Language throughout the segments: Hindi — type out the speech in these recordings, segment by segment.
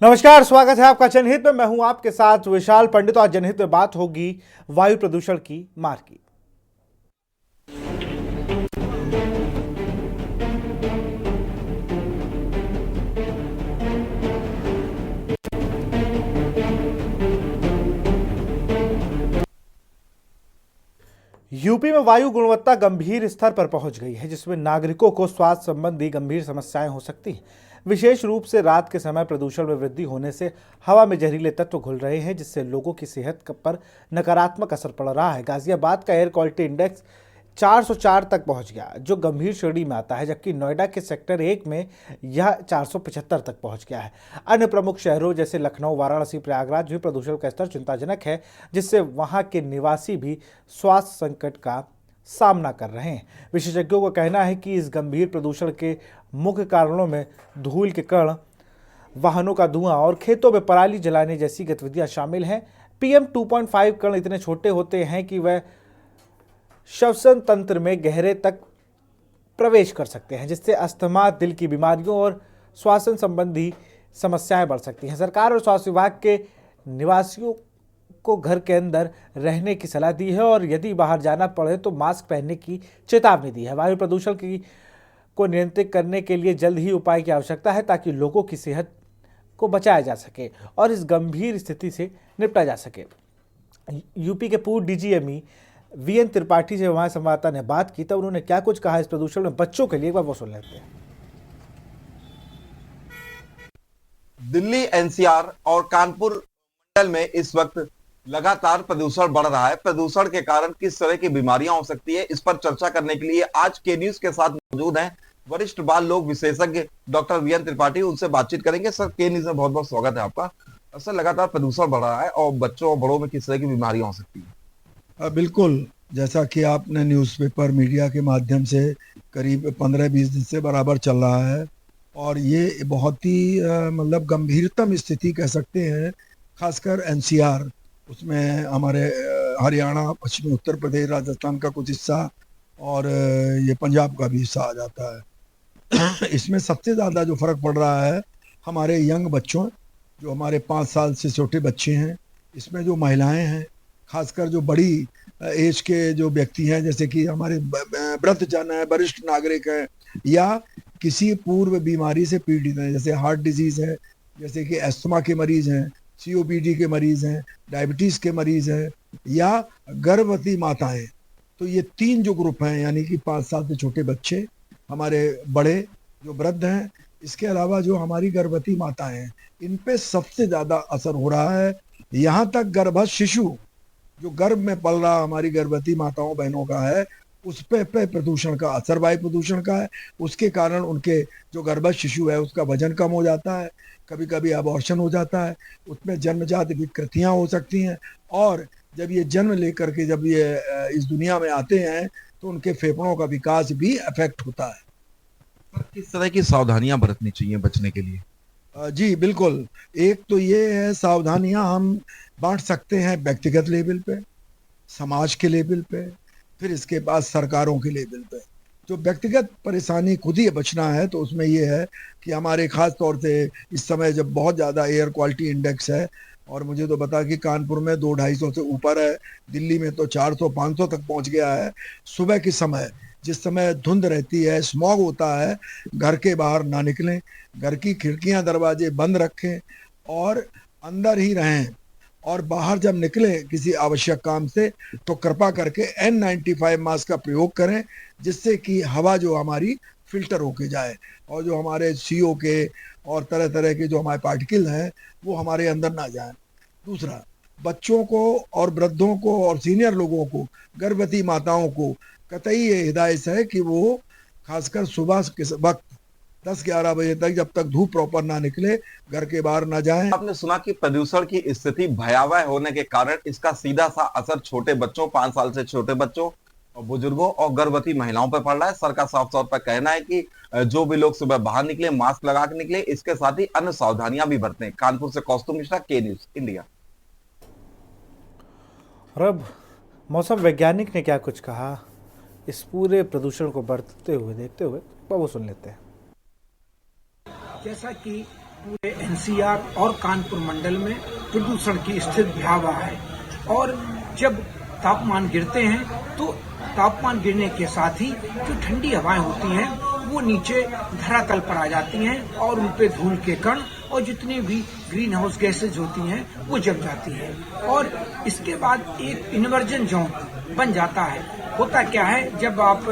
नमस्कार, स्वागत है आपका जनहित में। मैं हूं आपके साथ विशाल पंडित। आज जनहित में बात होगी वायु प्रदूषण की मार की। यूपी में वायु गुणवत्ता गंभीर स्तर पर पहुंच गई है, जिसमें नागरिकों को स्वास्थ्य संबंधी गंभीर समस्याएं हो सकती हैं। विशेष रूप से रात के समय प्रदूषण में वृद्धि होने से हवा में जहरीले तत्व घुल रहे हैं, जिससे लोगों की सेहत पर नकारात्मक असर पड़ रहा है। गाजियाबाद का एयर क्वालिटी इंडेक्स 404 तक पहुंच गया, जो गंभीर श्रेणी में आता है, जबकि नोएडा के सेक्टर 1 में यह 475 तक पहुंच गया है। अन्य प्रमुख शहरों जैसे लखनऊ, वाराणसी, प्रयागराज भी प्रदूषण का स्तर चिंताजनक है, जिससे वहां के निवासी भी स्वास्थ्य संकट का सामना कर रहे हैं। विशेषज्ञों का कहना है कि इस गंभीर प्रदूषण के मुख्य कारणों में धूल के कण, वाहनों का धुआं और खेतों में पराली जलाने जैसी गतिविधियां शामिल हैं। PM 2.5 कण इतने छोटे होते हैं कि वह श्वसन तंत्र में गहरे तक प्रवेश कर सकते हैं, जिससे अस्थमा, दिल की बीमारियों और श्वसन संबंधी समस्याएं बढ़ सकती हैं। सरकार और स्वास्थ्य विभाग के निवासियों को घर के अंदर रहने की सलाह दी है और यदि बाहर जाना पड़े तो मास्क पहनने की चेतावनी दी है। वायु प्रदूषण को नियंत्रित करने के लिए जल्द ही उपाय की आवश्यकता है, ताकि लोगों की सेहत को बचाया जा सके और इस गंभीर स्थिति से निपटा जा सके। यूपी के पूर्व DGME VN त्रिपाठी से हमारे संवाददाता ने बात की, तब उन्होंने क्या कुछ कहा इस प्रदूषण में बच्चों के लिए, एक बार वो सुन लेते हैं। दिल्ली, NCR और कानपुर मंडल में इस वक्त लगातार प्रदूषण बढ़ रहा है। प्रदूषण के कारण किस तरह की बीमारियां हो सकती है, इस पर चर्चा करने के लिए आज के न्यूज के साथ मौजूद हैं वरिष्ठ बाल रोग विशेषज्ञ डॉक्टर VN त्रिपाठी। उनसे बातचीत करेंगे। सर, के न्यूज में बहुत बहुत स्वागत है आपका। सर, लगातार प्रदूषण बढ़ रहा है और बच्चों और बड़ों में किस तरह की बीमारियां हो सकती है? बिल्कुल, जैसा कि आपने न्यूज़पेपर मीडिया के माध्यम से करीब 15-20 दिन से बराबर चल रहा है और ये बहुत ही मतलब गंभीरतम स्थिति कह सकते हैं। खासकर NCR, उसमें हमारे हरियाणा, पश्चिमी उत्तर प्रदेश, राजस्थान का कुछ हिस्सा और ये पंजाब का भी हिस्सा आ जाता है। इसमें सबसे ज़्यादा जो फर्क पड़ रहा है हमारे यंग बच्चों, जो हमारे 5 साल से छोटे बच्चे हैं, इसमें जो महिलाएं हैं, खासकर जो बड़ी एज के जो व्यक्ति हैं, जैसे कि हमारे वृद्धजन हैं, वरिष्ठ नागरिक हैं, या किसी पूर्व बीमारी से पीड़ित हैं, जैसे हार्ट डिजीज है, जैसे कि अस्थमा के मरीज हैं, COPD के मरीज हैं, डायबिटीज के मरीज हैं, या गर्भवती माताएं। तो ये 3 जो ग्रुप हैं, यानी कि 5 साल से छोटे बच्चे, हमारे बड़े जो वृद्ध हैं, इसके अलावा जो हमारी गर्भवती माताएं हैं, इन पे सबसे ज्यादा असर हो रहा है। यहाँ तक गर्भस्थ शिशु जो गर्भ में पल रहा हमारी गर्भवती माताओं बहनों का है, उस पे प्रदूषण का असर, वायु प्रदूषण का है। उसके कारण उनके जो गर्भस्थ शिशु है उसका वजन कम हो जाता है, कभी कभी अबॉर्शन हो जाता है, उसमें जन्मजात विकृतियां हो सकती हैं और जब ये जन्म लेकर के जब ये इस दुनिया में आते हैं तो उनके फेफड़ों का विकास भी अफेक्ट होता है। पर किस तरह की सावधानियां बरतनी चाहिए बचने के लिए? जी बिल्कुल। एक तो ये है, सावधानियां हम बांट सकते हैं व्यक्तिगत लेवल पे, समाज के लेवल पे, फिर इसके बाद सरकारों के लेवल पे। जो व्यक्तिगत परेशानी खुद ही बचना है तो उसमें ये है कि हमारे खास तौर से इस समय जब बहुत ज़्यादा एयर क्वालिटी इंडेक्स है, और मुझे तो बता कि कानपुर में 200-250 से ऊपर है, दिल्ली में तो 400-500 तक पहुंच गया है। सुबह के समय जिस समय धुंध रहती है, स्मॉग होता है, घर के बाहर ना निकलें, घर की खिड़कियां दरवाजे बंद रखें और अंदर ही रहें, और बाहर जब निकलें किसी आवश्यक काम से तो कृपा करके N95 मास्क का प्रयोग करें, जिससे कि हवा जो हमारी फिल्टर होके जाए और जो हमारे CO के और तरह तरह के जो हमारे पार्टिकल हैं वो हमारे अंदर ना जाएं। दूसरा, बच्चों को और वृद्धों को और सीनियर लोगों को, गर्भवती माताओं को कतई ये हिदायत है कि वो खासकर सुबह के वक्त 10-11 बजे तक, जब तक धूप प्रॉपर ना निकले, घर के बाहर ना जाएं। आपने सुना कि प्रदूषण की स्थिति भयावह होने के कारण इसका सीधा सा असर छोटे बच्चों, 5 साल से छोटे बच्चों और बुजुर्गों और गर्भवती महिलाओं पर पड़ रहा है। सर का साफ तौर पर कहना है कि जो भी लोग सुबह बाहर निकले, मास्क लगा के निकले, इसके साथ ही अन्य सावधानियां भी बरतें। कानपुर से कौस्तुभ मिश्रा, के न्यूज इंडिया। और अब मौसम वैज्ञानिक ने क्या कुछ कहा इस पूरे प्रदूषण को बढ़ते हुए देखते हुए, वो सुन लेते हैं। जैसा कि पूरे एनसीआर और कानपुर मंडल में प्रदूषण की स्थिति भयावह है और जब तापमान गिरते हैं तो तापमान गिरने के साथ ही जो ठंडी हवाएं होती हैं वो नीचे धरातल पर आ जाती हैं और उन पे धूल के कण और जितनी भी ग्रीन हाउस गैसेज होती हैं वो जम जाती हैं और इसके बाद एक इन्वर्जन जोन बन जाता है। होता क्या है, जब आप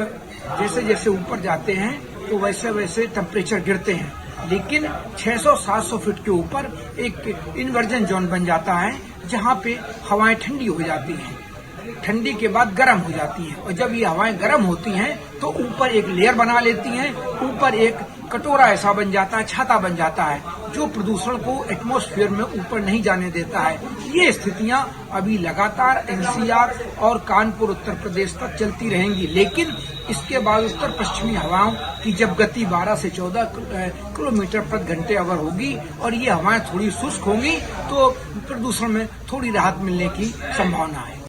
जैसे जैसे ऊपर जाते हैं तो वैसे वैसे टेम्परेचर गिरते हैं, लेकिन 600-700 फीट के ऊपर एक इन्वर्जन जोन बन जाता है जहाँ पे हवाएं ठंडी हो जाती हैं, ठंडी के बाद गर्म हो जाती हैं और जब ये हवाएं गर्म होती हैं तो ऊपर एक लेयर बना लेती हैं, ऊपर एक कटोरा ऐसा बन जाता है, छाता बन जाता है जो प्रदूषण को एटमॉस्फेयर में ऊपर नहीं जाने देता है। ये स्थितियां अभी लगातार एनसीआर और कानपुर उत्तर प्रदेश तक चलती रहेंगी, लेकिन इसके बाद उत्तर पश्चिमी हवाओं की जब गति 12 से 14 किलोमीटर प्रति घंटे अवर होगी और ये हवाएं थोड़ी शुष्क होंगी तो प्रदूषण में थोड़ी राहत मिलने की संभावना है।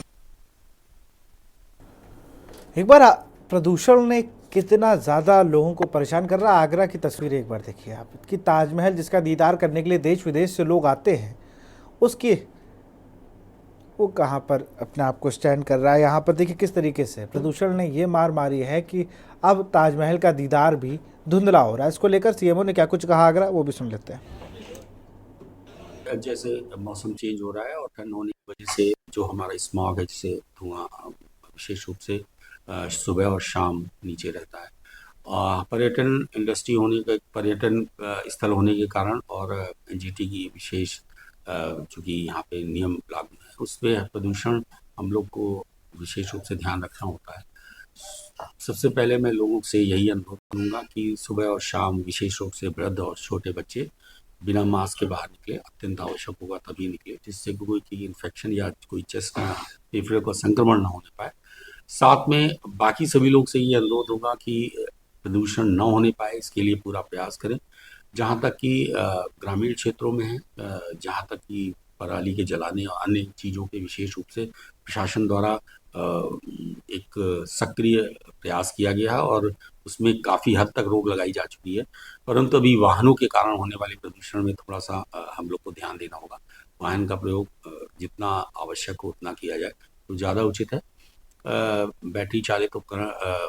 एक बार प्रदूषण ने कितना ज़्यादा लोगों को परेशान कर रहा है, आगरा की तस्वीरें एक बार देखिए आप कि ताजमहल जिसका दीदार करने के लिए देश विदेश से लोग आते हैं, उसकी वो कहाँ पर अपने आप को स्टैंड कर रहा है। यहाँ पर देखिए किस तरीके से प्रदूषण ने ये मार मारी है कि अब ताजमहल का दीदार भी धुंधला हो रहा है। इसको लेकर सीएमओ ने क्या कुछ कहा आगरा, वो भी सुन लेते हैं। जैसे मौसम चेंज हो रहा है और ठंड होने की वजह से जो हमारा स्मॉग है, जिसे धुआं विशेष रूप से सुबह और शाम नीचे रहता है, पर्यटन इंडस्ट्री होने का, पर्यटन स्थल होने के कारण और एनजीटी की विशेष चूँकि यहाँ पे नियम लागू है, उस पर प्रदूषण हम लोग को विशेष रूप से ध्यान रखना होता है। सबसे पहले मैं लोगों से यही अनुरोध करूँगा कि सुबह और शाम विशेष रूप से वृद्ध और छोटे बच्चे बिना मास्क के बाहर निकले, अत्यंत आवश्यक होगा तभी निकले, जिससे कोई की इन्फेक्शन या कोई चेस्ट या फेफड़े का संक्रमण न होने पाए। साथ में बाकी सभी लोग से ये अनुरोध होगा कि प्रदूषण न होने पाए इसके लिए पूरा प्रयास करें। जहाँ तक कि ग्रामीण क्षेत्रों में है, जहाँ तक कि पराली के जलाने और अन्य चीज़ों के विशेष रूप से प्रशासन द्वारा एक सक्रिय प्रयास किया गया है और उसमें काफ़ी हद तक रोक लगाई जा चुकी है, परंतु अभी वाहनों के कारण होने वाले प्रदूषण में थोड़ा सा हम लोग को ध्यान देना होगा। वाहन का प्रयोग जितना आवश्यक हो उतना किया जाए तो ज़्यादा उचित है। बैटरी चालित उपकरण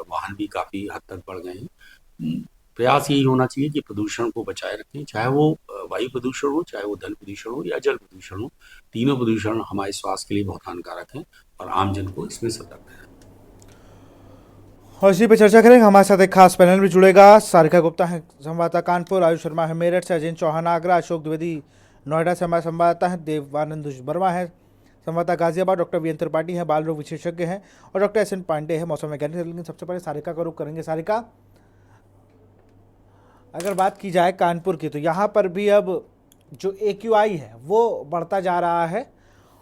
वाहन भी काफ़ी हद तक बढ़ गए हैं। प्रयास यही होना चाहिए कि प्रदूषण को बचाए रखें, चाहे वो वायु प्रदूषण हो, चाहे वो जल प्रदूषण हो या जल प्रदूषण हो। तीनों प्रदूषण हमारे स्वास्थ्य के लिए बहुत हानिकारक हैं और आमजन को इसमें सतर्क रहना। और इसी पे चर्चा करेंगे। हमारे साथ एक खास पैनल भी जुड़ेगा। सारिका गुप्ता है संवाददाता कानपुर, आयुष शर्मा है मेरठ से, अजय चौहान आगरा, अशोक द्विवेदी नोएडा से हमारे संवाददाता हैं, देवानंद वर्मा है संवाददाता Ghaziabad, doctor V N Tripathi हैं बाल रोग विशेषज्ञ हैं और डॉक्टर एस एन पांडे हैं मौसम वैज्ञानिक। लेकिन सबसे पहले सारिका का रुख करेंगे। सारिका, अगर बात की जाए कानपुर की तो यहाँ पर भी अब जो AQI है वो बढ़ता जा रहा है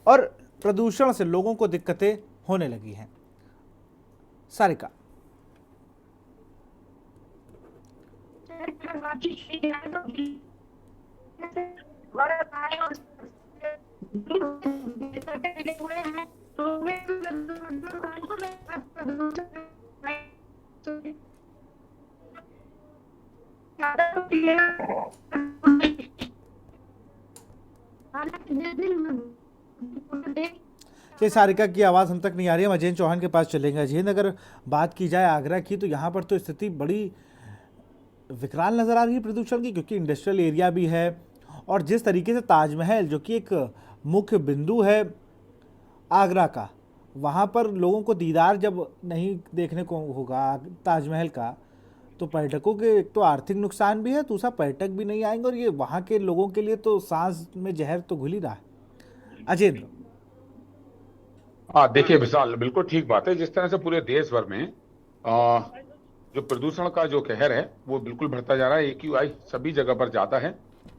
और प्रदूषण से लोगों को दिक्कतें होने लगी हैं। सारिका, सारिका की आवाज़ हम तक नहीं आ रही है। हम अजय चौहान के पास चलेंगे। अजय, अगर बात की जाए आगरा की तो यहाँ पर तो स्थिति बड़ी विकराल नज़र आ रही है प्रदूषण की, क्योंकि इंडस्ट्रियल एरिया भी है और जिस तरीके से ताजमहल जो कि एक मुख्य बिंदु है आगरा का, वहाँ पर लोगों को दीदार जब नहीं देखने को होगा ताजमहल का तो पर्यटकों के एक तो आर्थिक नुकसान भी है, दूसरा पर्यटक भी नहीं आएंगे और ये वहाँ के लोगों के लिए तो सांस में जहर तो घुल ही रहा है। अजेंद्र, हाँ देखिए विशाल, बिल्कुल ठीक बात है। जिस तरह से पूरे देश भर में जो प्रदूषण का जो कहर है वो बिल्कुल बढ़ता जा रहा है। AQI सभी जगह पर ज्यादा है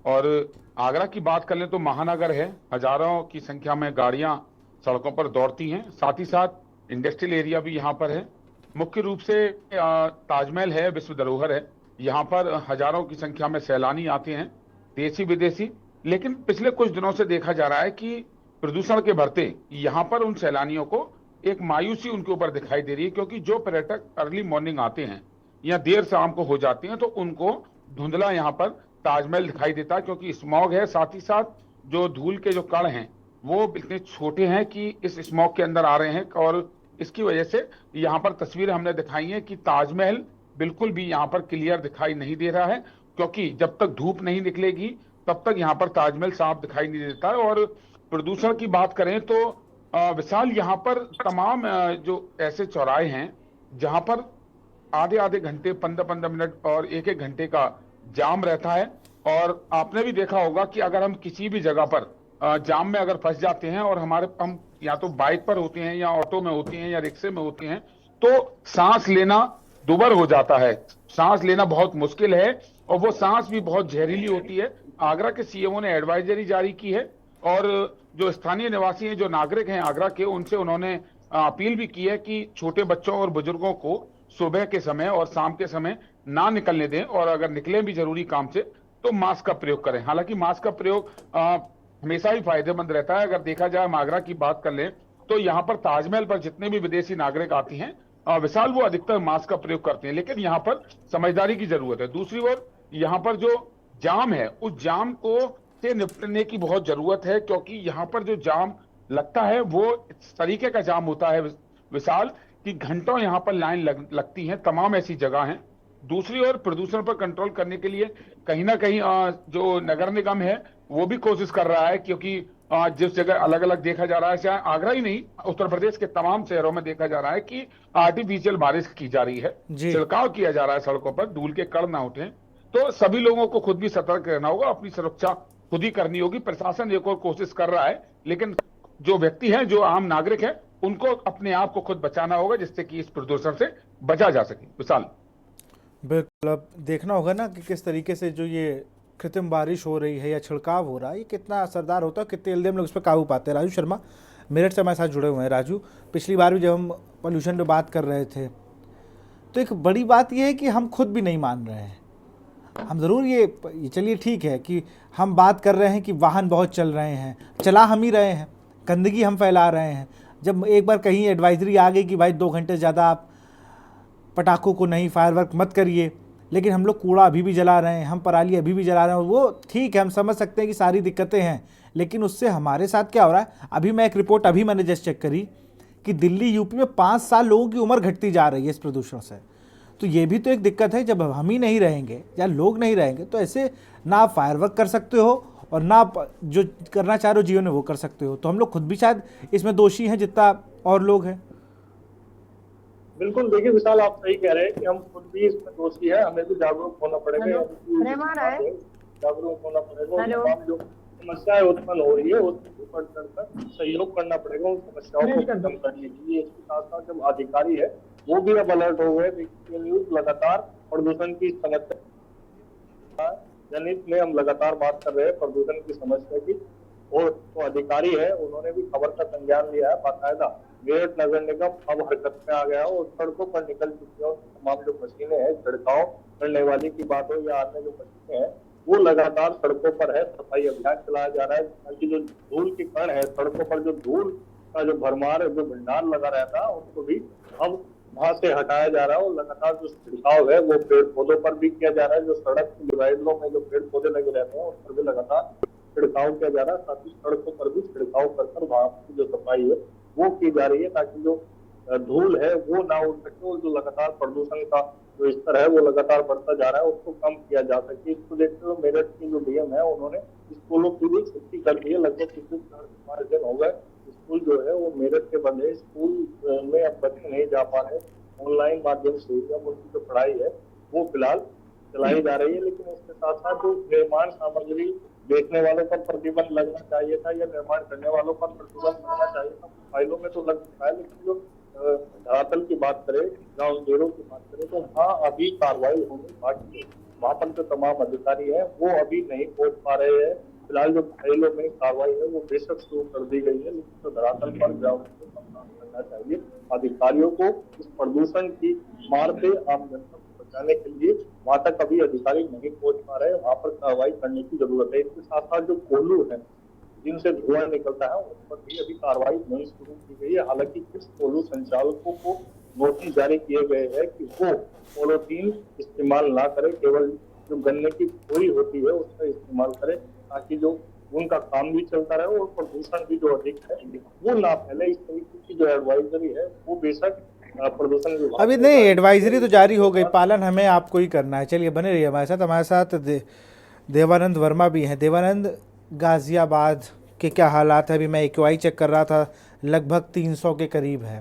और आगरा की बात कर लें तो महानगर है, हजारों की संख्या में गाड़ियां सड़कों पर दौड़ती हैं, साथ ही साथ इंडस्ट्रियल एरिया भी यहाँ पर है। मुख्य रूप से ताजमहल है, विश्व धरोहर है, यहाँ पर हजारों की संख्या में सैलानी आते हैं, देशी विदेशी। लेकिन पिछले कुछ दिनों से देखा जा रहा है कि प्रदूषण के बढ़ते यहाँ पर उन सैलानियों को एक मायूसी उनके ऊपर दिखाई दे रही है, क्योंकि जो पर्यटक अर्ली मॉर्निंग आते हैं या देर शाम को हो जाते हैं तो उनको धुंधला यहाँ पर ताजमहल दिखाई देता है, क्योंकि स्मॉग है, साथ ही साथ जो धूल के जो कण हैं वो इतने छोटे हैं कि इस स्मॉग के अंदर आ रहे हैं, और इसकी वजह से यहाँ पर तस्वीरें हमने दिखाई हैं कि ताजमहल बिल्कुल भी यहाँ पर क्लियर दिखाई नहीं दे रहा है, क्योंकि जब तक धूप नहीं निकलेगी तब तक यहाँ पर ताजमहल साफ दिखाई नहीं देता है। और प्रदूषण की बात करें तो विशाल, यहाँ पर तमाम जो ऐसे चौराहे हैं जहाँ पर आधे आधे घंटे, 15-15 मिनट और 1-1 घंटे का जाम रहता है। और आपने भी देखा होगा कि अगर हम किसी भी जगह पर जाम में अगर फंस जाते हैं और हम या तो बाइक पर होते हैं या ऑटो में होते हैं या रिक्शे में होते हैं, तो सांस लेना दुभर हो जाता है, सांस लेना बहुत मुश्किल है, और वो सांस भी बहुत जहरीली होती है। आगरा के सीएमओ ने एडवाइजरी जारी की है, और जो स्थानीय निवासी हैं, जो नागरिक हैं आगरा के, उनसे उन्होंने अपील भी की है कि छोटे बच्चों और बुजुर्गों को सुबह के समय और शाम के समय ना निकलने दें, और अगर निकले भी जरूरी काम से तो मास्क का प्रयोग करें। हालांकि मास्क का प्रयोग हमेशा ही फायदेमंद रहता है। अगर देखा जाए, हम आगरा की बात कर लें तो यहाँ पर ताजमहल पर जितने भी विदेशी नागरिक आती हैं विशाल, वो अधिकतर मास्क का प्रयोग करते हैं, लेकिन यहाँ पर समझदारी की जरूरत है। दूसरी ओर यहाँ पर जो जाम है, उस जाम को से निपटने की बहुत जरूरत है, क्योंकि यहाँ पर जो जाम लगता है वो इस तरीके का जाम होता है विशाल, कि घंटों यहाँ पर लाइन लगती है, तमाम ऐसी जगह हैं। दूसरी ओर प्रदूषण पर कंट्रोल करने के लिए कहीं ना कहीं जो नगर निगम है वो भी कोशिश कर रहा है, क्योंकि जिस जगह अलग अलग देखा जा रहा है, चाहे आगरा ही नहीं, उत्तर प्रदेश के तमाम शहरों में देखा जा रहा है कि आर्टिफिशियल बारिश की जा रही है, छिड़काव किया जा रहा है सड़कों पर, धूल के कण ना उठे। तो सभी लोगों को खुद भी सतर्क रहना होगा, अपनी सुरक्षा खुद ही करनी होगी। प्रशासन एक और कोशिश कर रहा है, लेकिन जो व्यक्ति है, जो आम नागरिक है, उनको अपने आप को खुद बचाना होगा, जिससे कि इस प्रदूषण से बचा जा सके। विशाल, बिल्कुल, अब देखना होगा ना कि किस तरीके से जो ये कृत्रिम बारिश हो रही है या छिड़काव हो रहा है, ये कितना असरदार होता है, कितने जल्दी हम लोग इस पर काबू पाते हैं। राजू शर्मा मेरठ से हमारे साथ जुड़े हुए हैं। राजू, पिछली बार भी जब हम पोल्यूशन पे बात कर रहे थे तो एक बड़ी बात यह है कि हम खुद भी नहीं मान रहे हैं। हम ज़रूर ये चलिए ठीक है कि हम बात कर रहे हैं कि वाहन बहुत चल रहे हैं, चला हम ही रहे हैं, गंदगी हम फैला रहे हैं। जब एक बार कहीं एडवाइजरी आ गई कि भाई 2 घंटे ज़्यादा आप पटाखों को नहीं, फायरवर्क मत करिए, लेकिन हम लोग कूड़ा अभी भी जला रहे हैं, हम पराली अभी भी जला रहे हैं। वो ठीक है, हम समझ सकते हैं कि सारी दिक्कतें हैं, लेकिन उससे हमारे साथ क्या हो रहा है। अभी मैं एक रिपोर्ट मैंने जस्ट चेक करी कि दिल्ली यूपी में 5 साल लोगों की उम्र घटती जा रही है इस प्रदूषण से। तो ये भी तो एक दिक्कत है। जब हम ही नहीं रहेंगे या लोग नहीं रहेंगे तो ऐसे ना आप फायरवर्क कर सकते हो और ना आप जो करना चाह रहे हो जीवन में वो कर सकते हो। तो हम लोग खुद भी शायद इसमें दोषी हैं जितना और लोग हैं। बिल्कुल, देखिए विशाल, आप सही कह रहे हैं कि हम खुद भी इसमें दोषी है। हमें भी जागरूक होना पड़ेगा, जागरूक होना पड़ेगा। तमाम जो समस्याएं उत्पन्न हो रही है उसको बढ़ चढ़कर सहयोग करना पड़ेगा उन समस्याओं को खत्म करने के लिए। इसके साथ साथ जब अधिकारी है वो भी अब अलर्ट हो गए। देखिए न्यूज लगातार प्रदूषण की समस्या जनित में हम लगातार बात कर रहे हैं प्रदूषण की समस्या की, और तो अधिकारी है उन्होंने भी खबर का संज्ञान लिया है। बाकायदा मेरठ नगर निगम अब हरकत में आ गया है और सड़कों पर निकल चुकी है। तमाम जो मशीनें हैं, छिड़काव करने वाली की बात हो या अन्य जो मशीनें हैं, वो लगातार सड़कों पर है। सफाई अभियान चलाया जा रहा है ताकि जो धूल के कण है सड़कों पर, जो धूल का जो भरमार है, जो भंडार लगा रहता है, उसको भी अब वहां से हटाया जा रहा है। और लगातार जो छिड़काव है वो पेड़ पौधों पर भी किया जा रहा है। जो सड़क के डिवाइडरों में जो पेड़ पौधे लगे रहते हैं उस पर भी लगातार छिड़काव किया जा रहा है। साथ ही सड़कों पर भी छिड़काव कर वहां की जो सफाई है वो की जा रही है ताकि जो धूल है वो ना उड़ सके और जो लगातार प्रदूषण का जो स्तर है वो लगातार बढ़ता जा रहा है उसको कम किया जा सके। इसको देखते हुए मेरठ के जो डीएम है उन्होंने स्कूलों की भी छुट्टी कर दी है। लगभग पिछले 4-5 दिन हो गए स्कूल जो है वो मेरठ के बंद है। स्कूल में अब बच्चे नहीं जा पा रहे, ऑनलाइन माध्यम से अब उनकी जो पढ़ाई है वो फिलहाल चलाई जा रही है। लेकिन इसके साथ साथ जो निर्माण सामग्री बेचने वालों पर प्रतिबंध लगना चाहिए था या निर्माण करने वालों पर प्रतिबंध लगना चाहिए था, फाइलों में तो लग चुका है। लेकिन जो धरातल की बात करें, ग्राउंड जीरो की बात करें, तो वहाँ अभी कार्रवाई होनी बाकी है। वहाँ पर जो तमाम अधिकारी हैं वो अभी नहीं पहुंच पा रहे हैं। फिलहाल जो फाइलों में कार्रवाई है वो बेशक शुरू कर दी गई है, लेकिन जो धरातल पर ग्राउंड को काम करना चाहिए अधिकारियों को इस प्रदूषण की मार से आम जनता को बचाने के लिए वहां तक अभी अधिकारी नहीं पहुंच पा रहे हैं। वहां पर कार्रवाई करने की जरूरत है। इसके साथ साथ जो कोल्हू है जिनसे धुआं निकलता है उन पर भी अभी कार्रवाई नहीं शुरू की गई है। हालांकि कुछ कोल्हू संचालकों को नोटिस जारी किए गए हैं कि वो पॉलीथीन इस्तेमाल ना करें, केवल जो गन्ने की खोई होती है उसका इस्तेमाल करें, ताकि जो उनका काम भी चलता रहे और प्रदूषण भी जो अधिक है वो ना फैले। इस तरीके की जो एडवाइजरी है वो बेशक प्रदूषण विभाग अभी ने नहीं, जारी की एडवाइजरी है। तो जारी हो गई, पालन हमें आपको ही करना है। चलिए बने रहिए हमारे साथ। देवानंद वर्मा भी हैं। देवानंद, गाजियाबाद के क्या हालात है? अभी मैं एक्यूआई चेक कर रहा था, लगभग 300 के करीब है।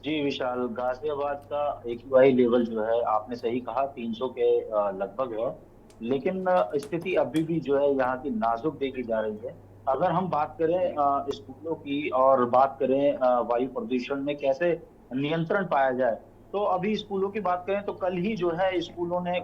जी विशाल, गाजियाबाद का एक्यूआई लेवल जो है आपने सही कहा 300 के लगभग है। लेकिन स्थिति अभी भी जो है यहाँ की नाजुक देखी जा रही है। अगर हम बात करें स्कूलों की और बात करें वायु प्रदूषण में कैसे नियंत्रण पाया जाए, तो अभी स्कूलों की बात करें तो कल ही जो है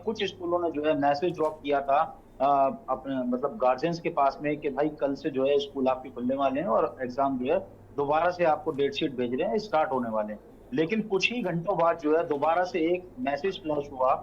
कुछ स्कूलों ने जो है मैसेज ड्रॉप किया था अपने मतलब गार्जियंस के पास में कि भाई कल से जो है स्कूल आपके खुलने वाले हैं और एग्जाम जो है दोबारा से आपको डेट शीट भेज रहे हैं, स्टार्ट होने वाले हैं। लेकिन कुछ ही घंटों बाद जो है दोबारा से एक मैसेज फ्लैश हुआ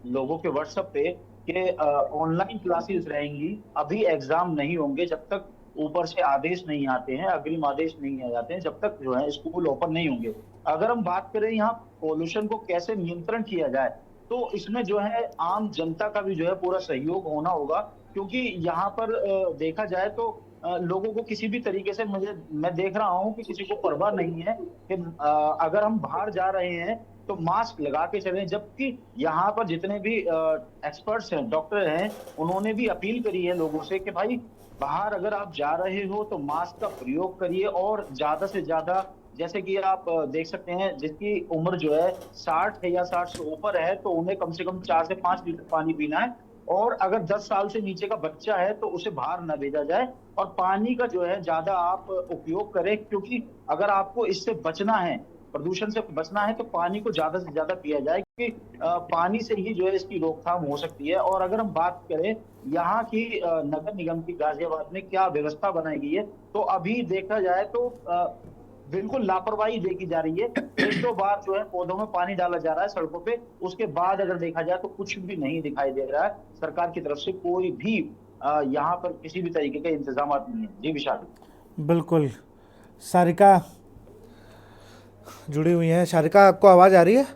लोगों के व्हाट्सएप पे कि ऑनलाइन क्लासेस रहेंगी, अभी एग्जाम नहीं होंगे जब तक ऊपर से आदेश नहीं आते हैं, अग्रिम आदेश नहीं आ जाते हैं, जब तक जो है स्कूल ओपन नहीं होंगे। अगर हम बात करें यहाँ पोल्यूशन को कैसे नियंत्रण किया जाए, तो इसमें जो है आम जनता का भी जो है पूरा सहयोग होना होगा, क्योंकि यहाँ पर देखा जाए तो लोगों को किसी भी तरीके से मैं देख रहा हूँ कि किसी को परवाह नहीं है कि अगर हम बाहर जा रहे हैं तो मास्क लगा के चलें। जबकि यहाँ पर जितने भी एक्सपर्ट्स हैं, डॉक्टर हैं, उन्होंने भी अपील करी है लोगों से कि भाई बाहर अगर आप जा रहे हो तो मास्क का प्रयोग करिए और ज्यादा से ज्यादा, जैसे कि आप देख सकते हैं जिसकी उम्र जो है 60 है या 60 से ऊपर है तो उन्हें कम से कम 4 से 5 लीटर पानी पीना है। और अगर 10 साल से नीचे का बच्चा है तो उसे बाहर न भेजा जाए और पानी का जो है ज्यादा आप उपयोग करें, क्योंकि अगर आपको इससे बचना है, प्रदूषण से बचना है, तो पानी को ज्यादा से ज्यादा पिया जाए, क्योंकि पानी से ही जो है इसकी रोकथाम हो सकती है। और अगर हम बात करें यहाँ की नगर निगम की गाजियाबाद में क्या व्यवस्था बनाई गई है, तो अभी देखा जाए तो बिल्कुल लापरवाही देखी जा रही है। एक दो बार जो है पौधों में पानी डाला जा रहा है सड़कों पे, उसके बाद अगर देखा जाए तो कुछ भी नहीं दिखाई दे रहा है। सरकार की तरफ से कोई भी यहाँ पर किसी भी तरीके के इंतजाम नहीं है। जी विशाल। बिल्कुल। सारिका जुड़ी हुई हैं। सारिका, आपको आवाज़ आ रही है?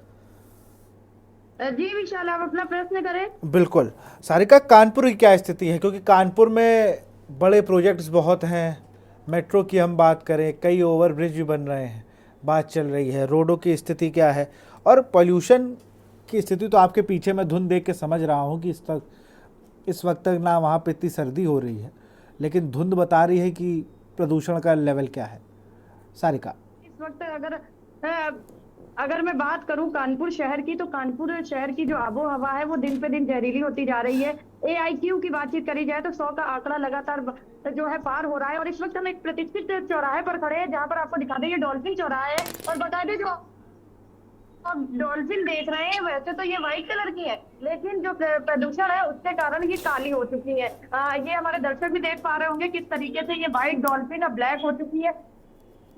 जी विशाल, आप अपना प्रश्न करें। बिल्कुल। सारिका, कानपुर की क्या स्थिति है? क्योंकि कानपुर में बड़े प्रोजेक्ट्स बहुत हैं। मेट्रो की हम बात करें, कई ओवरब्रिज भी बन रहे हैं, बात चल रही है। रोडों की स्थिति क्या है? और पोल्यूशन की स्थिति तो आपके पीछे मैं धुंध देख के समझ रहा हूँ कि इस वक्त तक ना वहाँ पे इतनी सर्दी हो रही है, लेकिन धुंध बता रही है कि प्रदूषण का लेवल क्या है। सारिका, इस वक्त अगर मैं बात करूं कानपुर शहर की, तो कानपुर शहर की जो आबो हवा है वो दिन पे दिन जहरीली होती जा रही है। AIQ की बातचीत करी जाए तो 100 का आंकड़ा लगातार जो है पार हो रहा है। और इस वक्त हम एक प्रतिष्ठित चौराहे पर खड़े हैं, जहां पर आपको दिखा दें ये डॉल्फिन चौराहा है। और बता दें जो आप डॉल्फिन देख रहे हैं वैसे तो ये व्हाइट कलर की है, लेकिन जो प्रदूषण है उसके कारण ये काली हो चुकी है। ये हमारे दर्शक भी देख पा रहे होंगे किस तरीके से ये व्हाइट डॉल्फिन अब ब्लैक हो चुकी है।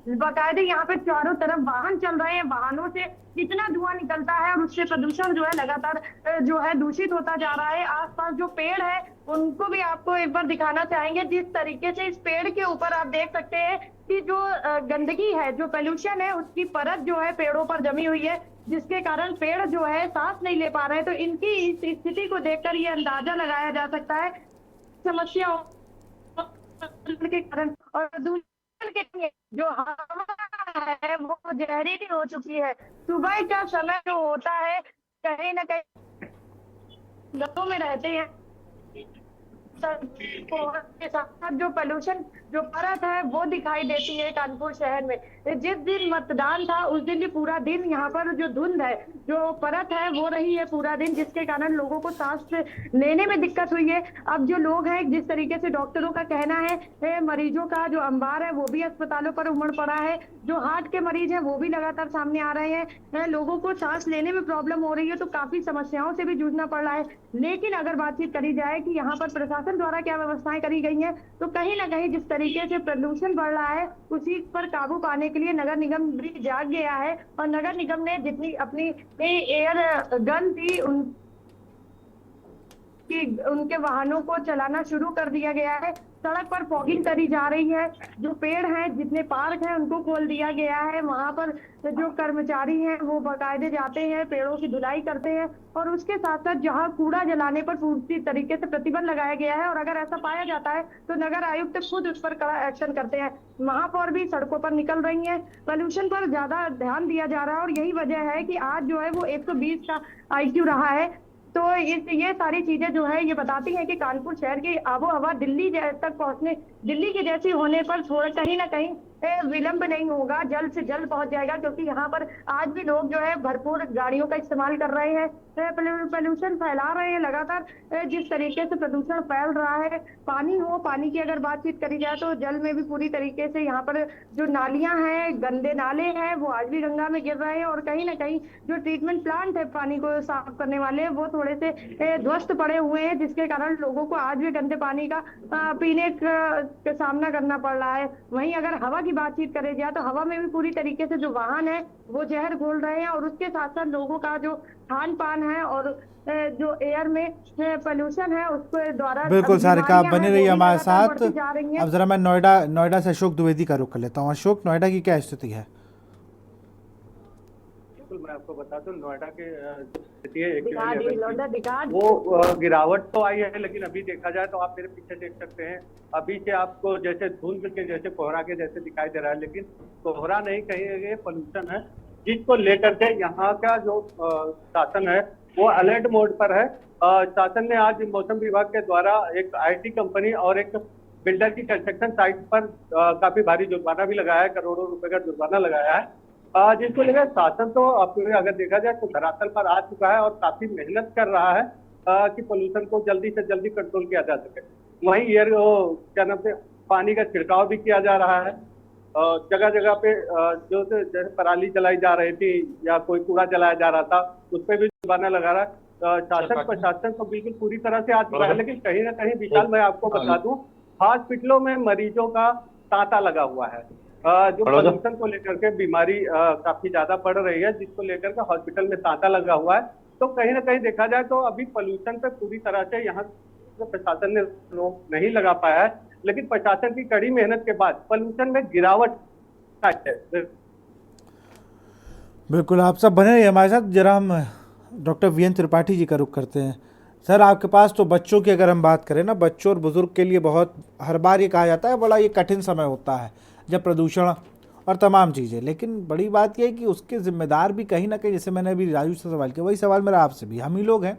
बाकायदे यहाँ पे चारों तरफ वाहन चल रहे हैं, वाहनों से कितना धुआं निकलता है और उससे प्रदूषण जो है लगातार जो है दूषित होता जा रहा है। आसपास जो पेड़ है उनको भी आपको एक बार दिखाना चाहेंगे। जिस तरीके से इस पेड़ के ऊपर आप देख सकते हैं कि जो गंदगी है, जो पोल्यूशन है, उसकी परत जो है पेड़ों पर जमी हुई है, जिसके कारण पेड़ जो है सांस नहीं ले पा रहे हैं। तो इनकी इस स्थिति को देखकर ये अंदाजा लगाया जा सकता है समस्या के कारण। और के जो हवा है वो जहरीली हो चुकी है। सुबह का समय जो होता है कहीं ना कहीं घरों में रहते हैं के साथ जो पोल्यूशन जो परत है वो दिखाई देती है कानपुर शहर में। जिस दिन मतदान था उस दिन भी पूरा दिन यहाँ पर जो धुंध है, जो परत है वो रही है पूरा दिन, जिसके कारण लोगों को सांस लेने में दिक्कत हुई है। अब जो लोग हैं, जिस तरीके से डॉक्टरों का कहना है, मरीजों का जो अंबार है वो भी अस्पतालों पर उमड़ पड़ा है। जो हार्ट के मरीज हैं वो भी लगातार सामने आ रहे हैं। लोगों को सांस लेने में प्रॉब्लम हो रही है, तो काफी समस्याओं से भी जूझना पड़ रहा है। लेकिन अगर बातचीत करी जाए कि यहाँ पर प्रशासन द्वारा क्या व्यवस्थाएं करी गई हैं, तो कहीं ना कहीं जिस तरीके से प्रदूषण बढ़ रहा है उसी पर काबू पाने के लिए नगर निगम भी जाग गया है। और नगर निगम ने जितनी अपनी एयर गन थी कि उनके वाहनों को चलाना शुरू कर दिया गया है। सड़क पर फॉगिंग करी जा रही है। जो पेड़ हैं, जितने पार्क हैं, उनको खोल दिया गया है। वहां पर जो कर्मचारी हैं वो बाकायदे जाते हैं, पेड़ों की धुलाई करते हैं और उसके साथ साथ जहां कूड़ा जलाने पर पूरी तरीके से प्रतिबंध लगाया गया है और अगर ऐसा पाया जाता है तो नगर आयुक्त खुद उस पर कड़ा एक्शन करते हैं। महापौर भी सड़कों पर निकल रही हैं। पोल्यूशन पर ज्यादा ध्यान दिया जा रहा है और यही वजह है कि आज जो है वो 120 का IQ रहा है। तो ये सारी चीजें जो है ये बताती हैं कि कानपुर शहर की आबो हवा तक पहुंचने, दिल्ली की जैसी होने पर थोड़ा कहीं ना कहीं विलंब नहीं होगा, जल्द से जल्द पहुंच जाएगा, क्योंकि यहाँ पर आज भी लोग जो है भरपूर गाड़ियों का इस्तेमाल कर रहे हैं, पोल्यूशन फैला रहे हैं लगातार। जिस तरीके से प्रदूषण फैल रहा है, पानी की अगर बातचीत करी जाए तो जल में भी पूरी तरीके से यहाँ पर जो नालियां हैं, गंदे नाले हैं, वो आज भी गंगा में गिर रहे हैं और कहीं ना कहीं जो ट्रीटमेंट प्लांट है पानी को साफ करने वाले, वो थोड़े से ध्वस्त पड़े हुए हैं, जिसके कारण लोगों को आज भी गंदे पानी का पीने का सामना करना पड़ रहा है। वहीं अगर हवा की बातचीत करें जाए तो हवा में भी पूरी तरीके से जो वाहन है वो जहर घोल रहे हैं और उसके साथ साथ लोगों का जो खान पान है और जो एयर में पोल्यूशन है उसके द्वारा बिल्कुल सारिका, आप बने रहिए हमारे साथ। बढ़ती जा रही हैं। अब जरा मैं नोएडा से अशोक द्विवेदी का रुख कर लेता हूँ। अशोक, नोएडा की क्या स्थिति है? बिल्कुल, मैं आपको बता दूं नोएडा के स्थिति है वो गिरावट तो आई है, लेकिन अभी देखा जाए तो आप मेरे पीछे देख सकते हैं, अभी से आपको जैसे धुंध के जैसे कोहरा के जैसे दिखाई दे रहा है, लेकिन कोहरा नहीं कहेंगे, पोल्यूशन है, जिसको लेकर के यहाँ का जो शासन है वो अलर्ट मोड पर है। शासन ने आज मौसम विभाग के द्वारा एक IT कंपनी और एक बिल्डर की कंस्ट्रक्शन साइट पर काफी भारी जुर्माना भी लगाया है, करोड़ों रुपए का जुर्माना लगाया है, जिसको लेकर शासन तो अगर देखा जाए तो धरातल पर आ चुका है और काफी मेहनत कर रहा है कि पोल्यूशन को जल्दी से जल्दी कंट्रोल किया जा सके। वहीं क्या नाम से पानी का छिड़काव भी किया जा रहा है। जगह जगह पे जो जैसे पराली जलाई जा रही थी या कोई कूड़ा जलाया जा रहा था, उस पर भी जुर्माना लगा रहा है। शासन प्रशासन तो बिल्कुल पूरी तरह से आ चुका है, लेकिन कहीं ना कहीं विशाल मैं आपको बता दूं, हॉस्पिटलों में मरीजों का तांता लगा हुआ है। जो पोल्यूशन को लेकर के बीमारी काफी ज्यादा बढ़ रही है, जिसको लेकर के हॉस्पिटल में तांता लगा हुआ है। तो कहीं ना कहीं देखा जाए तो अभी पोल्यूशन पे पूरी तरह से यहाँ प्रशासन ने रोक नहीं लगा पाया है, लेकिन प्रशासन की कड़ी मेहनत के बाद पोल्यूशन में गिरावट है। बिल्कुल, आप सब बने रहिए हमारे साथ। जरा हम डॉक्टर VN त्रिपाठी जी का रुख करते हैं। सर, आपके पास तो बच्चों की अगर हम बात करें ना, बच्चों और बुजुर्ग के लिए बहुत, हर बार ये कहा जाता है बड़ा ये कठिन समय होता है जब प्रदूषण और तमाम चीज़ें, लेकिन बड़ी बात यह है कि उसके जिम्मेदार भी कहीं ना कहीं, जैसे मैंने अभी राजू से सवाल किया, वही सवाल मेरा आपसे भी, हम ही लोग हैं।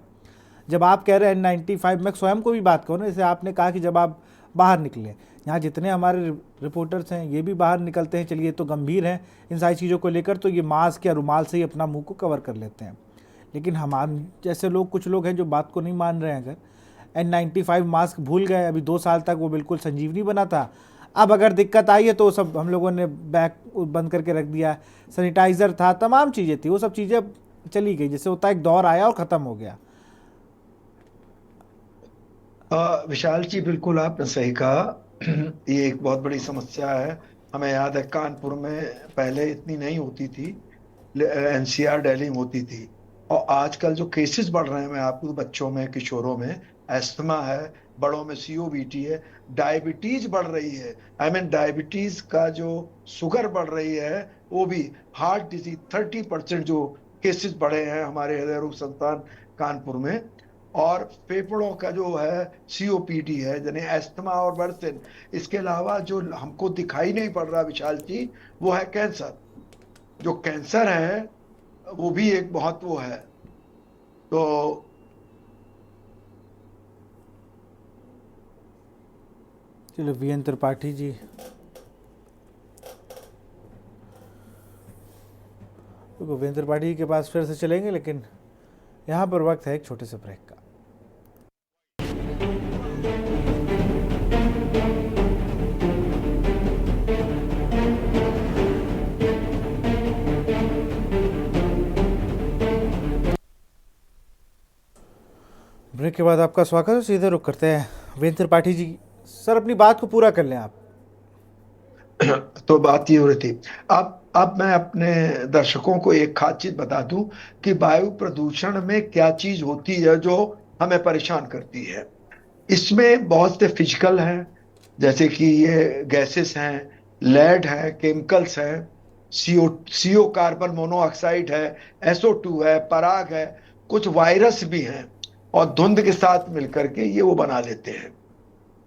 जब आप कह रहे हैं N95, मैं स्वयं को भी बात करूँ ना, जैसे आपने कहा कि जब आप बाहर निकले, यहाँ जितने हमारे रिपोर्टर्स हैं ये भी बाहर निकलते हैं, चलिए तो गंभीर हैं इन सारी चीज़ों को लेकर, तो ये मास्क या रुमाल से ही अपना मुंह को कवर कर लेते हैं। लेकिन हमारे जैसे लोग, कुछ लोग हैं जो बात को नहीं मान रहे हैं। अगर N95 मास्क भूल गए, अभी 2 साल तक वो बिल्कुल संजीवनी बना था, अब अगर दिक्कत आई है तो सब हम लोगों ने बैग बंद करके रख दिया। सैनिटाइज़र था, तमाम चीज़ें थी, वो सब चीज़ें चली गई, जैसे होता है एक दौर आया और ख़त्म हो गया। विशाल जी, बिल्कुल आपने सही कहा। ये एक बहुत बड़ी समस्या है। हमें याद है कानपुर में पहले इतनी नहीं होती थी, NCR डेलिंग होती थी, और आजकल जो केसेस बढ़ रहे हैं, मैं आपको बच्चों में, किशोरों में एस्थमा है, बड़ों में COPD है, डायबिटीज बढ़ रही है। डायबिटीज का जो शुगर बढ़ रही है, वो भी हार्ट डिजीज 30% जो केसेस बढ़े हैं हमारे हृदय रोग संस्थान कानपुर में। और फेफड़ों का जो है COPD है, यानी एस्थमा और बर्सिन। इसके अलावा जो हमको दिखाई नहीं पड़ रहा विशाल जी, वो है कैंसर। जो कैंसर है वो भी एक बहुत वो है। तो चलो VN त्रिपाठी जी, तो VN त्रिपाठी के पास फिर से चलेंगे, लेकिन यहाँ पर वक्त है एक छोटे से ब्रेक का। ब्रेक के बाद आपका स्वागत है। सीधे रुक करते हैं VN त्रिपाठी जी। सर, अपनी बात को पूरा कर लें आप। तो बात ये हो रही थी, अब मैं अपने दर्शकों को एक खास चीज बता दूं कि वायु प्रदूषण में क्या चीज होती है जो हमें परेशान करती है। इसमें बहुत से फिजिकल हैं, जैसे कि ये गैसेस हैं, लेड है, केमिकल्स हैं, सीओ कार्बन मोनोऑक्साइड है, SO2 है, पराग है, कुछ वायरस भी हैं, और धुंध के साथ मिलकर के ये वो बना लेते हैं।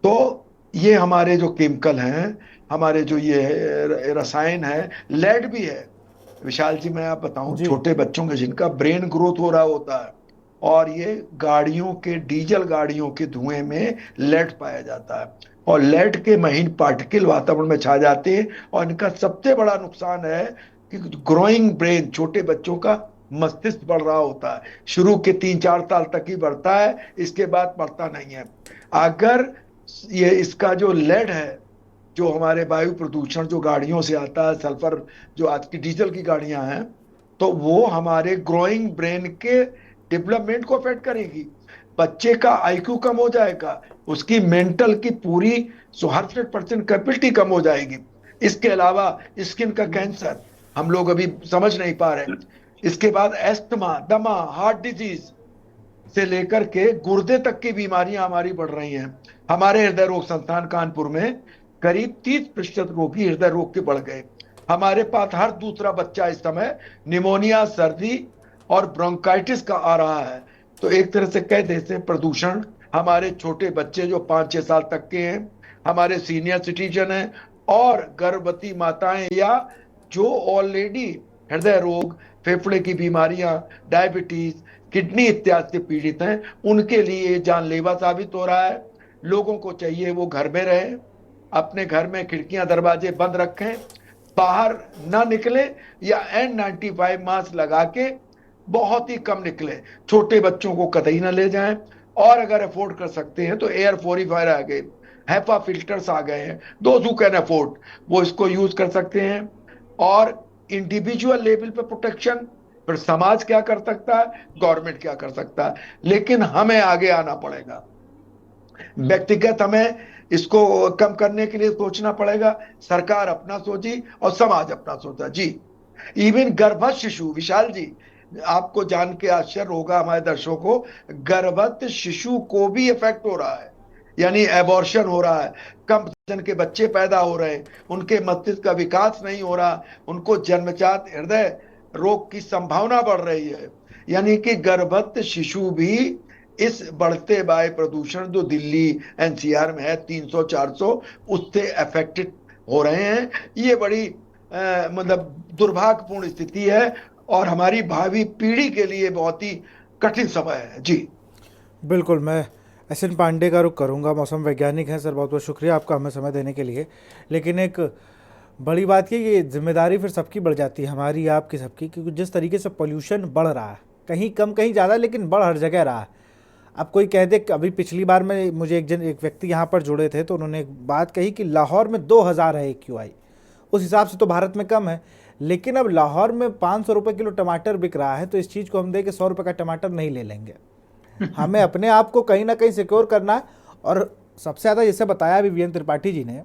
तो ये हमारे जो केमिकल हैं, हमारे जो ये रसायन है, लेड भी है। विशाल जी, मैं आप बताऊं, जी। छोटे बच्चों के जिनका ब्रेन ग्रोथ हो रहा होता है, और ये गाड़ियों के, डीजल गाड़ियों के धुएं में लेड पाया जाता है, और लेड के महीन पार्टिकल वातावरण में छा जाते हैं, और इनका सबसे बड़ा नुकसान है कि ग्रोइंग ब्रेन, छोटे बच्चों का मस्तिष्क बढ़ रहा होता है, शुरू के 3-4 साल तक ही बढ़ता है, इसके बाद बढ़ता नहीं है। अगर ये इसका जो लेड है, जो हमारे वायु प्रदूषण जो गाड़ियों से आता है, सल्फर जो आज की डीजल की गाड़ियां हैं, तो वो हमारे ग्रोइंग ब्रेन के डेवलपमेंट को अफेक्ट करेगी। बच्चे का IQ कम हो जाएगा, उसकी मेंटल की पूरी 100% कैपेबिलिटी कम हो जाएगी। इसके अलावा स्किन का कैंसर हम लोग अभी समझ नहीं पा रहे। इसके बाद एस्थमा, दमा, हार्ट डिजीज से लेकर के गुर्दे तक की बीमारियां हमारी बढ़ रही हैं। हमारे हृदय रोग संस्थान कानपुर में करीब 30% रोगी हृदय रोग के बढ़ गए। हमारे पास हर दूसरा बच्चा इस समय निमोनिया, सर्दी और ब्रोंकाइटिस का आ रहा है। तो एक तरह से कह देते प्रदूषण हमारे छोटे बच्चे जो 5-6 साल तक के हैं, हमारे सीनियर सिटीजन हैं, और गर्भवती माताएं, या जो ऑलरेडी हृदय रोग, फेफड़े की बीमारियां, डायबिटीज, किडनी इत्यादि से पीड़ित हैं, उनके लिए जानलेवा साबित हो रहा है। लोगों को चाहिए वो घर में रहें, अपने घर में खिड़कियां दरवाजे बंद रखें, बाहर ना निकले, या N95 मास्क लगा के बहुत ही कम निकले। छोटे बच्चों को कतई ना ले जाएं, और अगर अफोर्ड कर सकते हैं तो एयर प्योरीफायर आ गए, HEPA फिल्टर्स आ गए हैं, दोज हू कैन अफोर्ड वो इसको यूज कर सकते हैं। और इंडिविजुअल लेवल पे प्रोटेक्शन, फिर समाज क्या कर सकता है, गवर्नमेंट क्या कर सकता है, लेकिन हमें आगे आना पड़ेगा। व्यक्तिगत हमें इसको कम करने के लिए सोचना पड़ेगा, सरकार अपना सोची और समाज अपना सोचा। जी, इवन गर्भस्थ शिशु, विशाल जी, आपको जान के आश्चर्य होगा हमारे दर्शकों को, गर्भस्थ शिशु को भी इफेक्ट हो रहा है, यानी एबॉर्शन हो रहा है, कम वजन के बच्चे पैदा हो रहे हैं, उनके मस्तिष्क का विकास नहीं हो रहा, उनको जन्मजात हृदय रोग की संभावना बढ़ रही है। यानी कि गर्भस्थ शिशु भी इस बढ़ते वायु प्रदूषण जो दिल्ली NCR में है 300-400, उससे अफेक्टेड हो रहे हैं। ये बड़ी मतलब दुर्भाग्यपूर्ण स्थिति है, और हमारी भावी पीढ़ी के लिए बहुत ही कठिन समय है। जी बिल्कुल, मैं SN पांडे का रुख करूंगा, मौसम वैज्ञानिक हैं। सर, बहुत बहुत शुक्रिया आपका हमें समय देने के लिए। लेकिन एक बड़ी बात ये जिम्मेदारी फिर सबकी बढ़ जाती है, हमारी, आपकी, सबकी, क्योंकि जिस तरीके से पोल्यूशन बढ़ रहा है, कहीं कम कहीं ज़्यादा, लेकिन बढ़ हर जगह रहा है। अब कोई कह दे, अभी पिछली बार में मुझे एक व्यक्ति यहाँ पर जुड़े थे, तो उन्होंने एक बात कही कि लाहौर में 2000 है AQI, उस हिसाब से तो भारत में कम है। लेकिन अब लाहौर में 500 रुपये किलो टमाटर बिक रहा है, तो इस चीज़ को हम दें कि 100 रुपये का टमाटर नहीं ले लेंगे। हमें अपने आप को कहीं ना कहीं सिक्योर करना है। और सबसे ज़्यादा जैसे बताया अभी VN त्रिपाठी जी ने,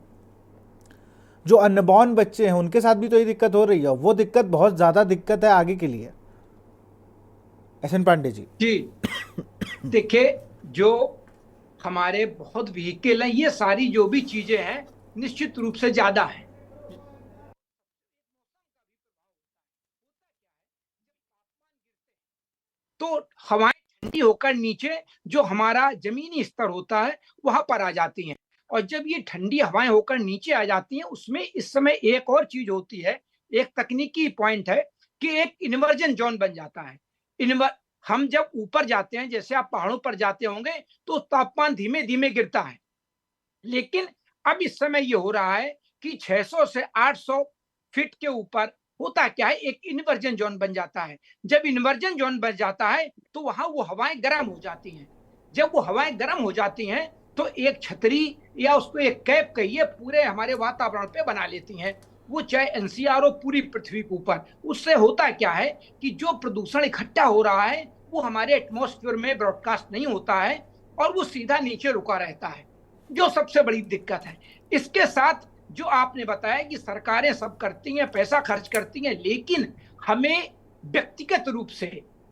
जो अनबॉर्न बच्चे हैं उनके साथ भी तो ये दिक्कत हो रही है, वो दिक्कत बहुत ज़्यादा दिक्कत है आगे के लिए। SN पांडे जी। जी देखिए, जो हमारे बहुत व्हीकल हैं, ये सारी जो भी चीजें हैं निश्चित रूप से ज्यादा है। तो हवाएं ठंडी होकर नीचे जो हमारा जमीनी स्तर होता है वहां पर आ जाती हैं, और जब ये ठंडी हवाएं होकर नीचे आ जाती हैं, उसमें इस समय एक और चीज होती है, एक तकनीकी पॉइंट है कि एक इन्वर्जन जोन बन जाता है। हम जब ऊपर जाते हैं, जैसे आप पहाड़ों पर जाते होंगे, तो तापमान धीमे धीमे गिरता है, लेकिन अब इस समय ये हो रहा है कि 600 से 800 फीट के ऊपर होता क्या है, एक इन्वर्जन जोन बन जाता है। जब इन्वर्जन जोन बन जाता है तो वहां वो हवाएं गर्म हो जाती हैं। जब वो हवाएं गर्म हो जाती हैं तो एक छतरी या उसको एक कैप कहिए पूरे हमारे वातावरण पे बना लेती हैं, वो चाहे NCR हो पूरी पृथ्वी के ऊपर। उससे होता क्या है कि जो प्रदूषण इकट्ठा हो रहा है वो हमारे एटमॉस्फेयर में ब्रॉडकास्ट नहीं होता है, और वो सीधा नीचे रुका रहता है, जो सबसे बड़ी दिक्कत है। इसके साथ जो आपने बताया कि सरकारें सब करती हैं, पैसा खर्च करती हैं, लेकिन हमें व्यक्तिगत रूप से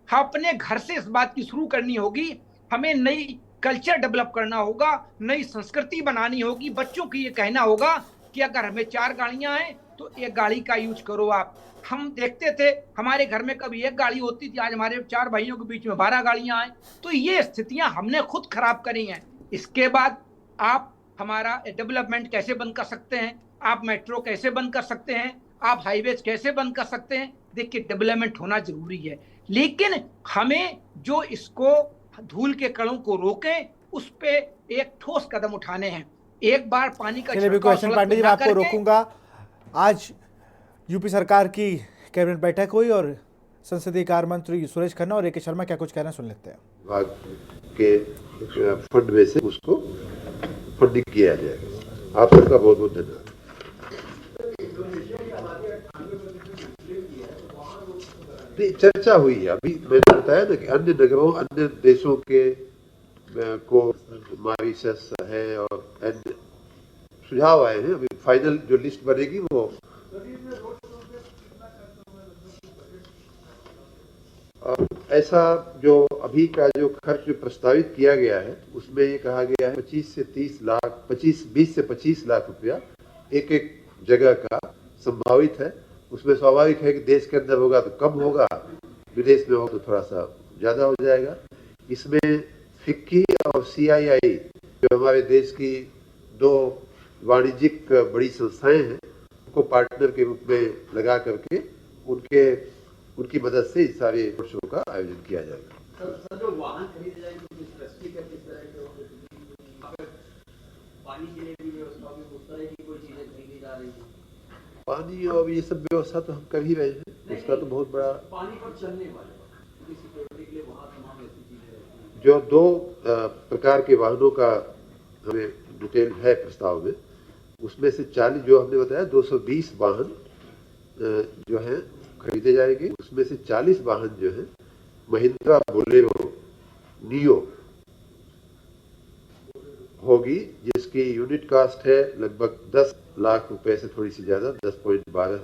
अपने घर से इस बात की शुरू करनी होगी हमें नई कल्चर डेवलप करना होगा, नई संस्कृति बनानी होगी। बच्चों को ये कहना होगा कि अगर हमें 4 गाड़ियां हैं तो एक गाड़ी का यूज करो आप। हम देखते थे हमारे घर में कभी एक गाड़ी होती थी, आज हमारे 4 भाइयों के बीच में 12 गाड़ियां हैं। तो ये स्थितियां हमने खुद खराब करी हैं। इसके बाद आप हमारा डेवलपमेंट कैसे बंद कर सकते हैं, आप मेट्रो कैसे बंद कर सकते हैं, आप हाईवेज कैसे बंद कर सकते हैं। देखिए डेवलपमेंट होना जरूरी है, लेकिन हमें जो इसको धूल के कणों को रोकें उस पे एक ठोस कदम उठाने हैं। एक बार पानी का चलिए बिल्कुल क्वेश्चन पांडे जी, मैं आपको रोकूंगा। आज यूपी सरकार की कैबिनेट बैठक हुई और संसदीय कार्य मंत्री सुरेश खन्ना और ए के शर्मा क्या कुछ कहना सुन लेते हैं। विभाग के फंड में से उसको फंडिंग किया जाएगा। आप सबका बहुत बहुत धन्यवाद। चर्चा हुई है, अभी मैंने बताया ना कि अन्य नगरों अन्य देशों के को मॉरिशस है और अन्य सुझाव आए हैं। अभी फाइनल जो लिस्ट बनेगी वो ऐसा जो अभी का जो खर्च प्रस्तावित किया गया है उसमें ये कहा गया है 20 से 25 लाख रुपया एक एक जगह का संभावित है। उसमें स्वाभाविक है कि देश के अंदर होगा तो कम होगा, विदेश में होगा तो थोड़ा सा ज्यादा हो जाएगा। इसमें फिक्की और CII जो हमारे देश की 2 वाणिज्यिक बड़ी संस्थाएं हैं उनको पार्टनर के रूप में लगा करके उनकी मदद से इस सारे शो का आयोजन किया जाएगा। सर जो वाहन खरीदे जाएंगे किस तरह के पानी के लिए भी व्यवस्था भी उस तरह की कोई चीजें खरीदी जा रही है? पानी और ये सब व्यवस्था तो हम कर ही रहे हैं। उसका तो बहुत बड़ा पानी पर चलने वाले सिक्योरिटी के लिए वहाँ तमाम ऐसी चीजें रहती हैं। जो 2 प्रकार के वाहनों का हमें डिटेल है प्रस्ताव में, उसमें से 40 जो हमने बताया 220 वाहन जो हैं खरीदे जाएंगे। उसमें से 40 वाहन जो है महिंद्रा बोलेरो नियो होगी, जिसकी यूनिट कास्ट है लगभग 10 लाख रुपए से थोड़ी सी ज्यादा 10.12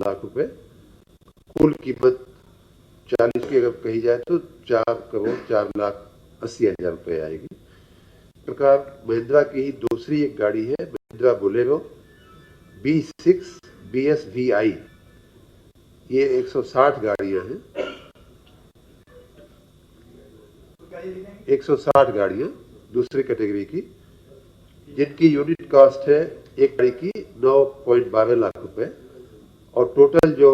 लाख रुपए। कुल कीमत 40 की अगर कही जाए तो 4,04,80,000 रुपए आएगी। इस प्रकार महिंद्रा की ही दूसरी एक गाड़ी है महिंद्रा बोलेरो B6 BSVI, ये 160 गाड़ियां हैं, 160 गाड़ियां दूसरी कैटेगरी की, जिनकी यूनिट कॉस्ट है एक गाड़ी की 9.12 लाख रुपए और टोटल जो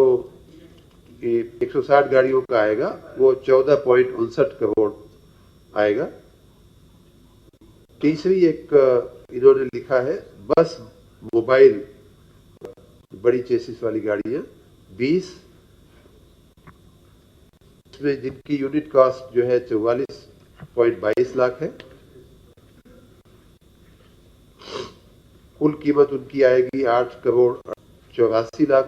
160 गाड़ियों का आएगा वो 14.59 करोड़ आएगा। तीसरी एक इन्होंने लिखा है बस मोबाइल बड़ी चेसिस वाली गाड़ियां 20, इसमें जिनकी यूनिट कॉस्ट जो है 44.22 लाख है। कुल कीमत उनकी आएगी 8,84,00,000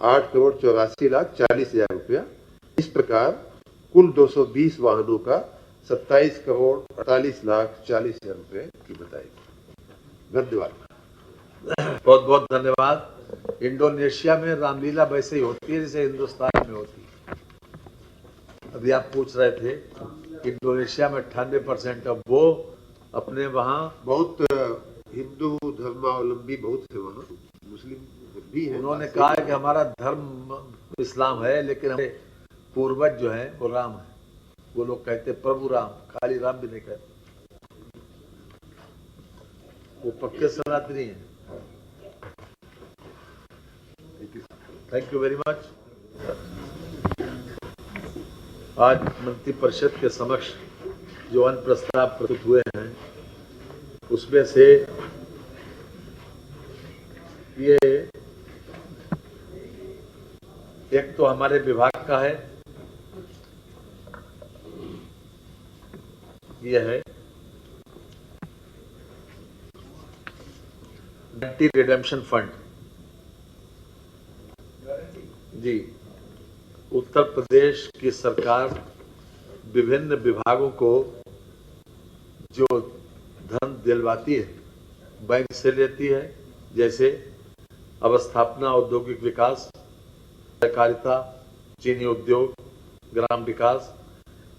8,84,40,000 रुपया। इस प्रकार कुल 220 वाहनों का 27,48,40,000 रुपए कीमत आएगी। धन्यवाद। बहुत बहुत धन्यवाद। इंडोनेशिया में रामलीला वैसे ही होती है जैसे हिंदुस्तान में होती है। अभी आप पूछ रहे थे इंडोनेशिया में 98% अब वो अपने वहाँ बहुत हिंदू धर्मावलंबी बहुत है, वहाँ मुस्लिम भी है। उन्होंने कहा है कि हमारा धर्म इस्लाम है लेकिन हमारे पूर्वज जो है वो राम है। वो लोग कहते प्रभु राम, खाली राम भी नहीं कहते, वो पक्के सनातनी है। Thank you very much. आज मंत्रिपरिषद के समक्ष जो अन्य प्रस्ताव प्रस्तुत हुए हैं उसमें से ये एक तो हमारे विभाग का है, यह है गारंटी रिडेम्पशन फंड। जी, उत्तर प्रदेश की सरकार विभिन्न विभागों को जो धन दिलवाती है बैंक से लेती है, जैसे अवस्थापना औद्योगिक विकास, सहकारिता, चीनी उद्योग, ग्राम विकास,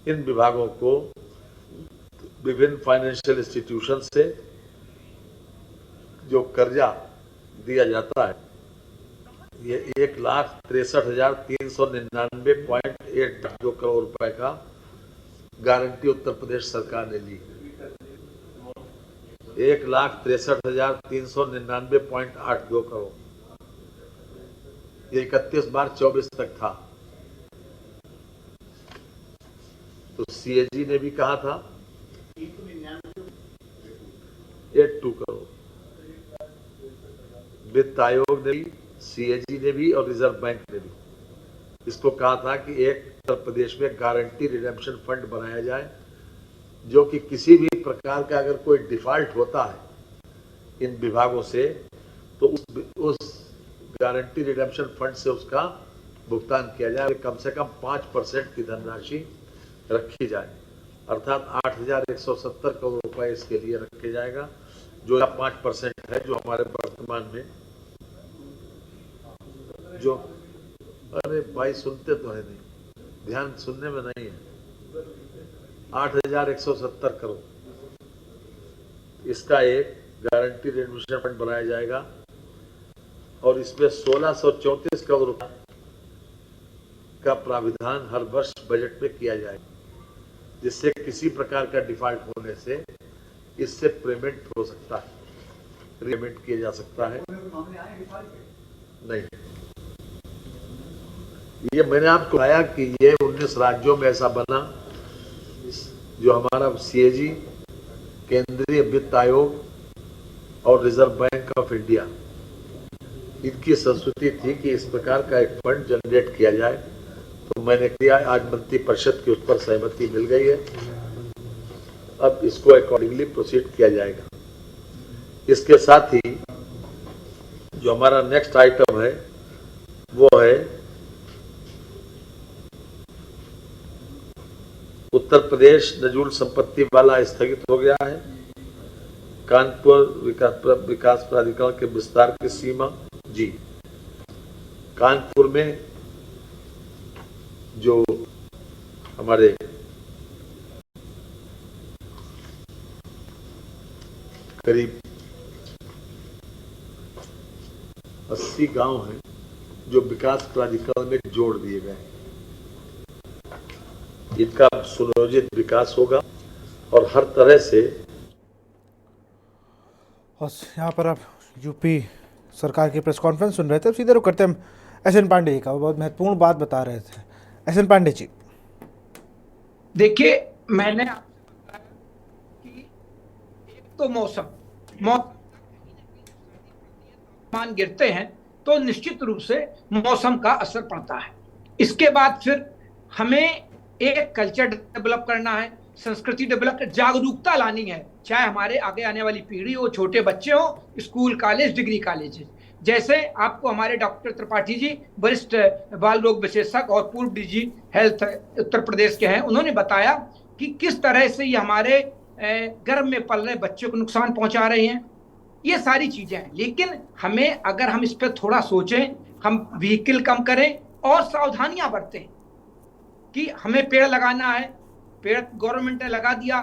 इन विभागों को विभिन्न फाइनेंशियल इंस्टीट्यूशन से जो कर्जा दिया जाता है, ये 1,63,399.82 करोड़ रुपए का गारंटी उत्तर प्रदेश सरकार ने ली। 1,63,399.82 करोड़, ये 31/12/24 तक था। तो सीएजी ने भी कहा था 82 करोड़, वित्त आयोग ने भी, सीएजी ने भी और रिजर्व बैंक ने भी इसको कहा था कि एक उत्तर प्रदेश में गारंटी रिडेम्पशन फंड बनाया जाए, जो कि किसी भी प्रकार का अगर कोई डिफॉल्ट होता है इन विभागों से तो उस गारंटी रिडेम्पशन फंड से उसका भुगतान किया जाए, कम से कम 5% की धनराशि रखी जाए, अर्थात 8,170 करोड़ रुपए इसके लिए रखे जाएगा, जो 5% है, जो हमारे वर्तमान में जो, अरे भाई सुनते तो है नहीं, ध्यान सुनने में नहीं है, 8,170 करोड़ इसका एक गारंटी रिडेम्पशन फंड बनाया जाएगा और इसमें 1,634 करोड़ रुपए का प्राविधान हर वर्ष बजट में किया जाएगा, जिससे किसी प्रकार का डिफॉल्ट होने से इससे पेमेंट हो सकता है, पेमेंट किया जा सकता है। नहीं, ये मैंने आपको बताया कि ये 19 राज्यों में ऐसा बना, जो हमारा सीएजी, केंद्रीय वित्त आयोग और रिजर्व बैंक ऑफ इंडिया, इनकी संस्तुति थी कि इस प्रकार का एक फंड जनरेट किया जाए। तो मैंने किया, आज मंत्रिपरिषद की उस पर सहमति मिल गई है, अब इसको अकॉर्डिंगली प्रोसीड किया जाएगा। इसके साथ ही जो हमारा नेक्स्ट आइटम है वो है उत्तर प्रदेश नजूल संपत्ति वाला स्थगित हो गया है, कानपुर विकास प्राधिकरण के विस्तार की सीमा जी, कानपुर में जो हमारे करीब 80 गांव हैं जो विकास प्राधिकरण में जोड़ दिए गए, इनका सुनियोजित विकास होगा और हर तरह से। और यहाँ पर आप यूपी सरकार की प्रेस कॉन्फ्रेंस सुन रहे थे, सीधे रुक करते हम एसएन पांडे जी का, वो बहुत महत्वपूर्ण बात बता रहे थे। एसएन पांडे जी, देखिए, मैंने आपसे बताया कि एक तो मौसम तापमान गिरते हैं तो निश्चित रूप से मौसम का असर पड़ता है। इसके बाद फिर हमें एक कल्चर डेवलप करना है, संस्कृति डेवलप, जागरूकता लानी है, चाहे हमारे आगे आने वाली पीढ़ी हो, छोटे बच्चे हो, स्कूल कॉलेज डिग्री कॉलेज। जैसे आपको हमारे डॉक्टर त्रिपाठी जी, वरिष्ठ बाल रोग विशेषज्ञ और पूर्व डीजी हेल्थ उत्तर प्रदेश के हैं, उन्होंने बताया कि किस तरह से ये हमारे गर्भ में पल रहे बच्चों को नुकसान पहुंचा रहे हैं। ये सारी चीजें हैं, लेकिन हमें, अगर हम इस पर थोड़ा सोचें, हम व्हीकल कम करें और सावधानियां बरतें कि हमें पेड़ लगाना है, पेड़ गवर्नमेंट ने लगा दिया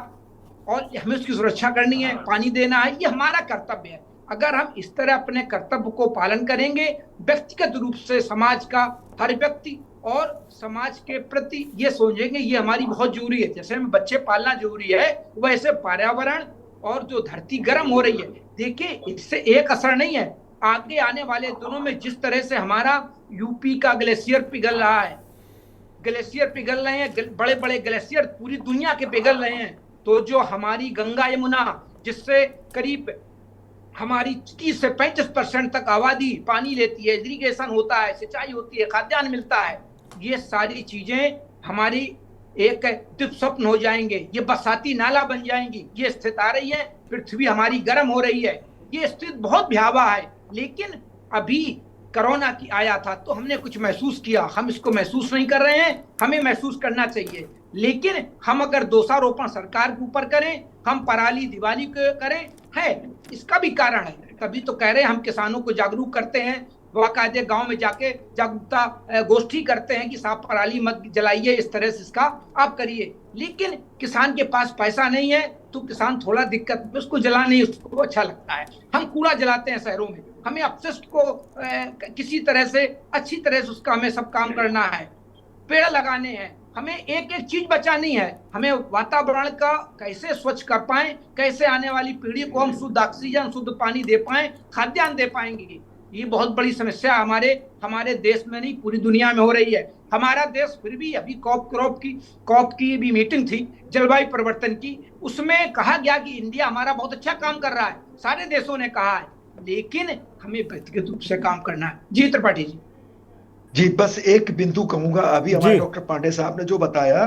और हमें उसकी सुरक्षा करनी है, पानी देना है, ये हमारा कर्तव्य है। अगर हम इस तरह अपने कर्तव्य को पालन करेंगे, व्यक्तिगत रूप से समाज का हर व्यक्ति और समाज के प्रति ये सोचेंगे ये हमारी बहुत जरूरी है, जैसे हमें बच्चे पालना जरूरी है, वैसे पर्यावरण और जो धरती गर्म हो रही है, देखिए इससे एक असर नहीं है, आगे आने वाले दिनों में जिस तरह से हमारा यूपी का ग्लेशियर पिघल रहा है, ग्लेशियर पिघल रहे हैं, बड़े बड़े ग्लेशियर पूरी दुनिया के पिघल रहे हैं, तो जो हमारी गंगा यमुना, जिससे करीब हमारी 30 से 35% तक आबादी पानी लेती है, इरिगेशन होता है, सिंचाई होती है, खाद्यान्न मिलता है, ये सारी चीजें हमारी एक दुःस्वप्न हो जाएंगे, ये बरसाती नाला बन जाएंगी। ये स्थिति आ रही है, पृथ्वी हमारी गर्म हो रही है, ये स्थिति बहुत भयावह है। लेकिन अभी कोरोना की आया था तो हमने कुछ महसूस किया, हम इसको महसूस नहीं कर रहे हैं, हमें महसूस करना चाहिए। लेकिन हम अगर दोषारोपण सरकार के ऊपर करें, हम पराली दिवाली करें, है इसका भी कारण है। तभी तो कह रहे हैं हम किसानों को जागरूक करते हैं, बाकायदे गांव में जाके जागरूकता गोष्ठी करते हैं कि साफ पराली मत जलाइए, इस तरह से इसका आप करिए। लेकिन किसान के पास पैसा नहीं है तो किसान थोड़ा दिक्कत, उसको जलाने उसको अच्छा लगता है। हम कूड़ा जलाते हैं शहरों में, हमें अपशिष्ट को किसी तरह से अच्छी तरह से उसका हमें सब काम करना है, पेड़ लगाने हैं, हमें एक एक चीज बचानी है। हमें वातावरण का कैसे स्वच्छ कर पाए, कैसे आने वाली पीढ़ी को हम शुद्ध ऑक्सीजन, शुद्ध पानी दे पाए, खाद्यान्न दे पाएंगे, ये बहुत बड़ी समस्या हमारे देश में नहीं पूरी दुनिया में हो रही है। हमारा देश फिर भी अभी कॉप की भी मीटिंग थी जलवायु परिवर्तन की, उसमें कहा गया कि इंडिया हमारा बहुत अच्छा काम कर रहा है, सारे देशों ने कहा है, लेकिन हमें व्यक्तिगत रूप से काम करना है। जी त्रिपाठी जी। बस एक बिंदु कहूंगा, अभी हमारे डॉक्टर पांडे साहब ने जो बताया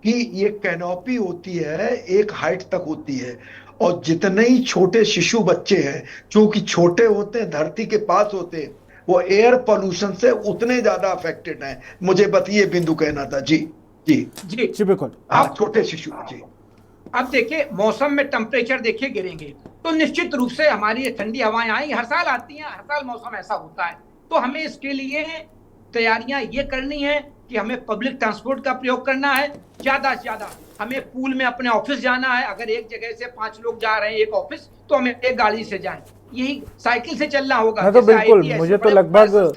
कि ये कैनोपी होती है एक हाइट तक होती है, और जितने ही छोटे शिशु बच्चे हैं क्योंकि छोटे होते हैं, धरती के पास होते हैं, वो एयर पोल्यूशन से उतने ज्यादा अफेक्टेड हैं। मुझे बस ये बिंदु कहना था। जी जी जी जी बिल्कुल। आप छोटे शिशु। जी अब देखिए मौसम में टेम्परेचर देखिए गिरेंगे तो निश्चित रूप से हमारी ठंडी हवाएं आएंगी, हर साल आती हैं, हर साल मौसम ऐसा होता है। तो हमें इसके लिए तैयारियां ये करनी है कि हमें पब्लिक ट्रांसपोर्ट का प्रयोग करना है, ज्यादा से ज्यादा हमें पूल में अपने ऑफिस जाना है। अगर एक जगह से 5 लोग जा रहे हैं एक ऑफिस, तो हमें एक गाड़ी से जाएं, यही साइकिल से चलना होगा। तो बिल्कुल, मुझे तो लगभग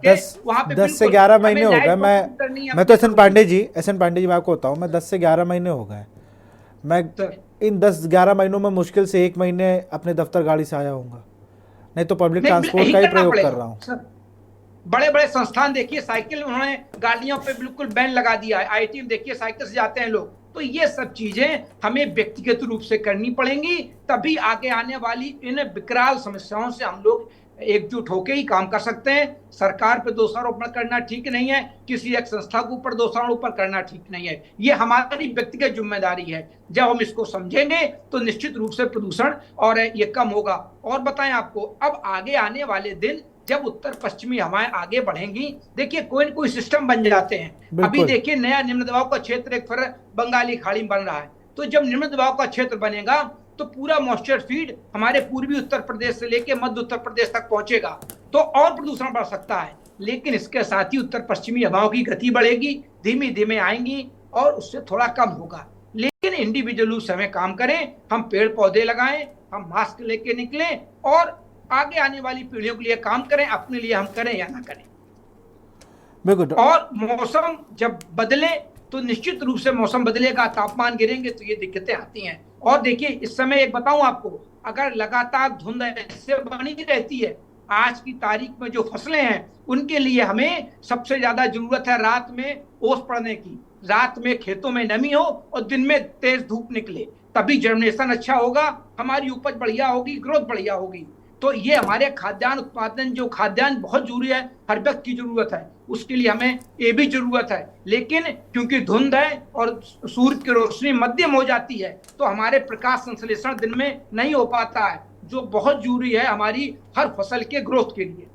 10 से 11 महीने हो गए। मैं तो एसएन पांडे जी मैं आपको बताऊं, मैं 10 से 11 महीने हो गए। मैं इन 10-11 महीनों में मुश्किल से 1 महीने अपने दफ्तर गाड़ी से आया होऊंगा, नहीं तो पब्लिक ट्रांसपोर्ट का ही प्रयोग कर रहा हूँ। बड़े बड़े संस्थान देखिए साइकिल, उन्होंने गाड़ियों पे बिल्कुल बैन लगा दिया है। आईटी में देखिए साइकिल से जाते हैं लोग। तो ये सब चीजें हमें व्यक्तिगत रूप से करनी पड़ेंगी, तभी आगे आने वाली इन विकराल समस्याओं से हम लोग एकजुट होकर ही काम कर सकते हैं। सरकार पे दोषारोपण करना ठीक नहीं है, किसी एक संस्था के ऊपर दोषारोपण करना ठीक नहीं है, ये हमारी व्यक्तिगत जिम्मेदारी है। जब हम इसको समझेंगे तो निश्चित रूप से प्रदूषण और ये कम होगा। और बताएं आपको, अब आगे आने वाले दिन जब उत्तर पश्चिमी हवाएं आगे बढ़ेंगी, देखिए कोई न कोई सिस्टम बन जाते हैं। अभी देखिए नया निम्न दबाव का क्षेत्र एक फिर बंगाली खाड़ी में बन रहा है। तो जब निम्न दबाव का क्षेत्र बनेगा तो पूरा मॉइस्चर फीड हमारे पूर्वी उत्तर प्रदेश से लेकर मध्य उत्तर प्रदेश तक पहुंचेगा, तो और प्रदूषण बढ़ सकता है। लेकिन इसके साथ ही उत्तर पश्चिमी हवाओं की गति बढ़ेगी, धीमे धीमे आएंगी और उससे थोड़ा कम होगा। लेकिन इंडिविजुअल रूप से हमें काम करें, हम पेड़ पौधे लगाएं, हम मास्क लेके निकलें और आगे आने वाली पीढ़ियों के लिए काम करें, अपने लिए हम करें या ना करें। बिल्कुल। और मौसम जब बदले तो निश्चित रूप से मौसम बदलेगा, तापमान गिरेंगे तो ये दिक्कतें आती हैं। और देखिए इस समय एक बताऊं आपको, अगर लगातार धुंध ऐसे बनी रहती है, आज की तारीख में जो फसलें हैं उनके लिए हमें सबसे ज्यादा जरूरत है रात में ओस पड़ने की। रात में खेतों में नमी हो और दिन में तेज धूप निकले, तभी जर्मिनेशन अच्छा होगा, हमारी उपज बढ़िया होगी, ग्रोथ बढ़िया होगी। तो ये हमारे खाद्यान्न उत्पादन, जो खाद्यान्न बहुत जरूरी है, हर व्यक्ति की जरूरत है, उसके लिए हमें ये भी जरूरत है। लेकिन क्योंकि धुंध है और सूर्य की रोशनी मध्यम हो जाती है, तो हमारे प्रकाश संश्लेषण दिन में नहीं हो पाता है, जो बहुत जरूरी है हमारी हर फसल के ग्रोथ के लिए।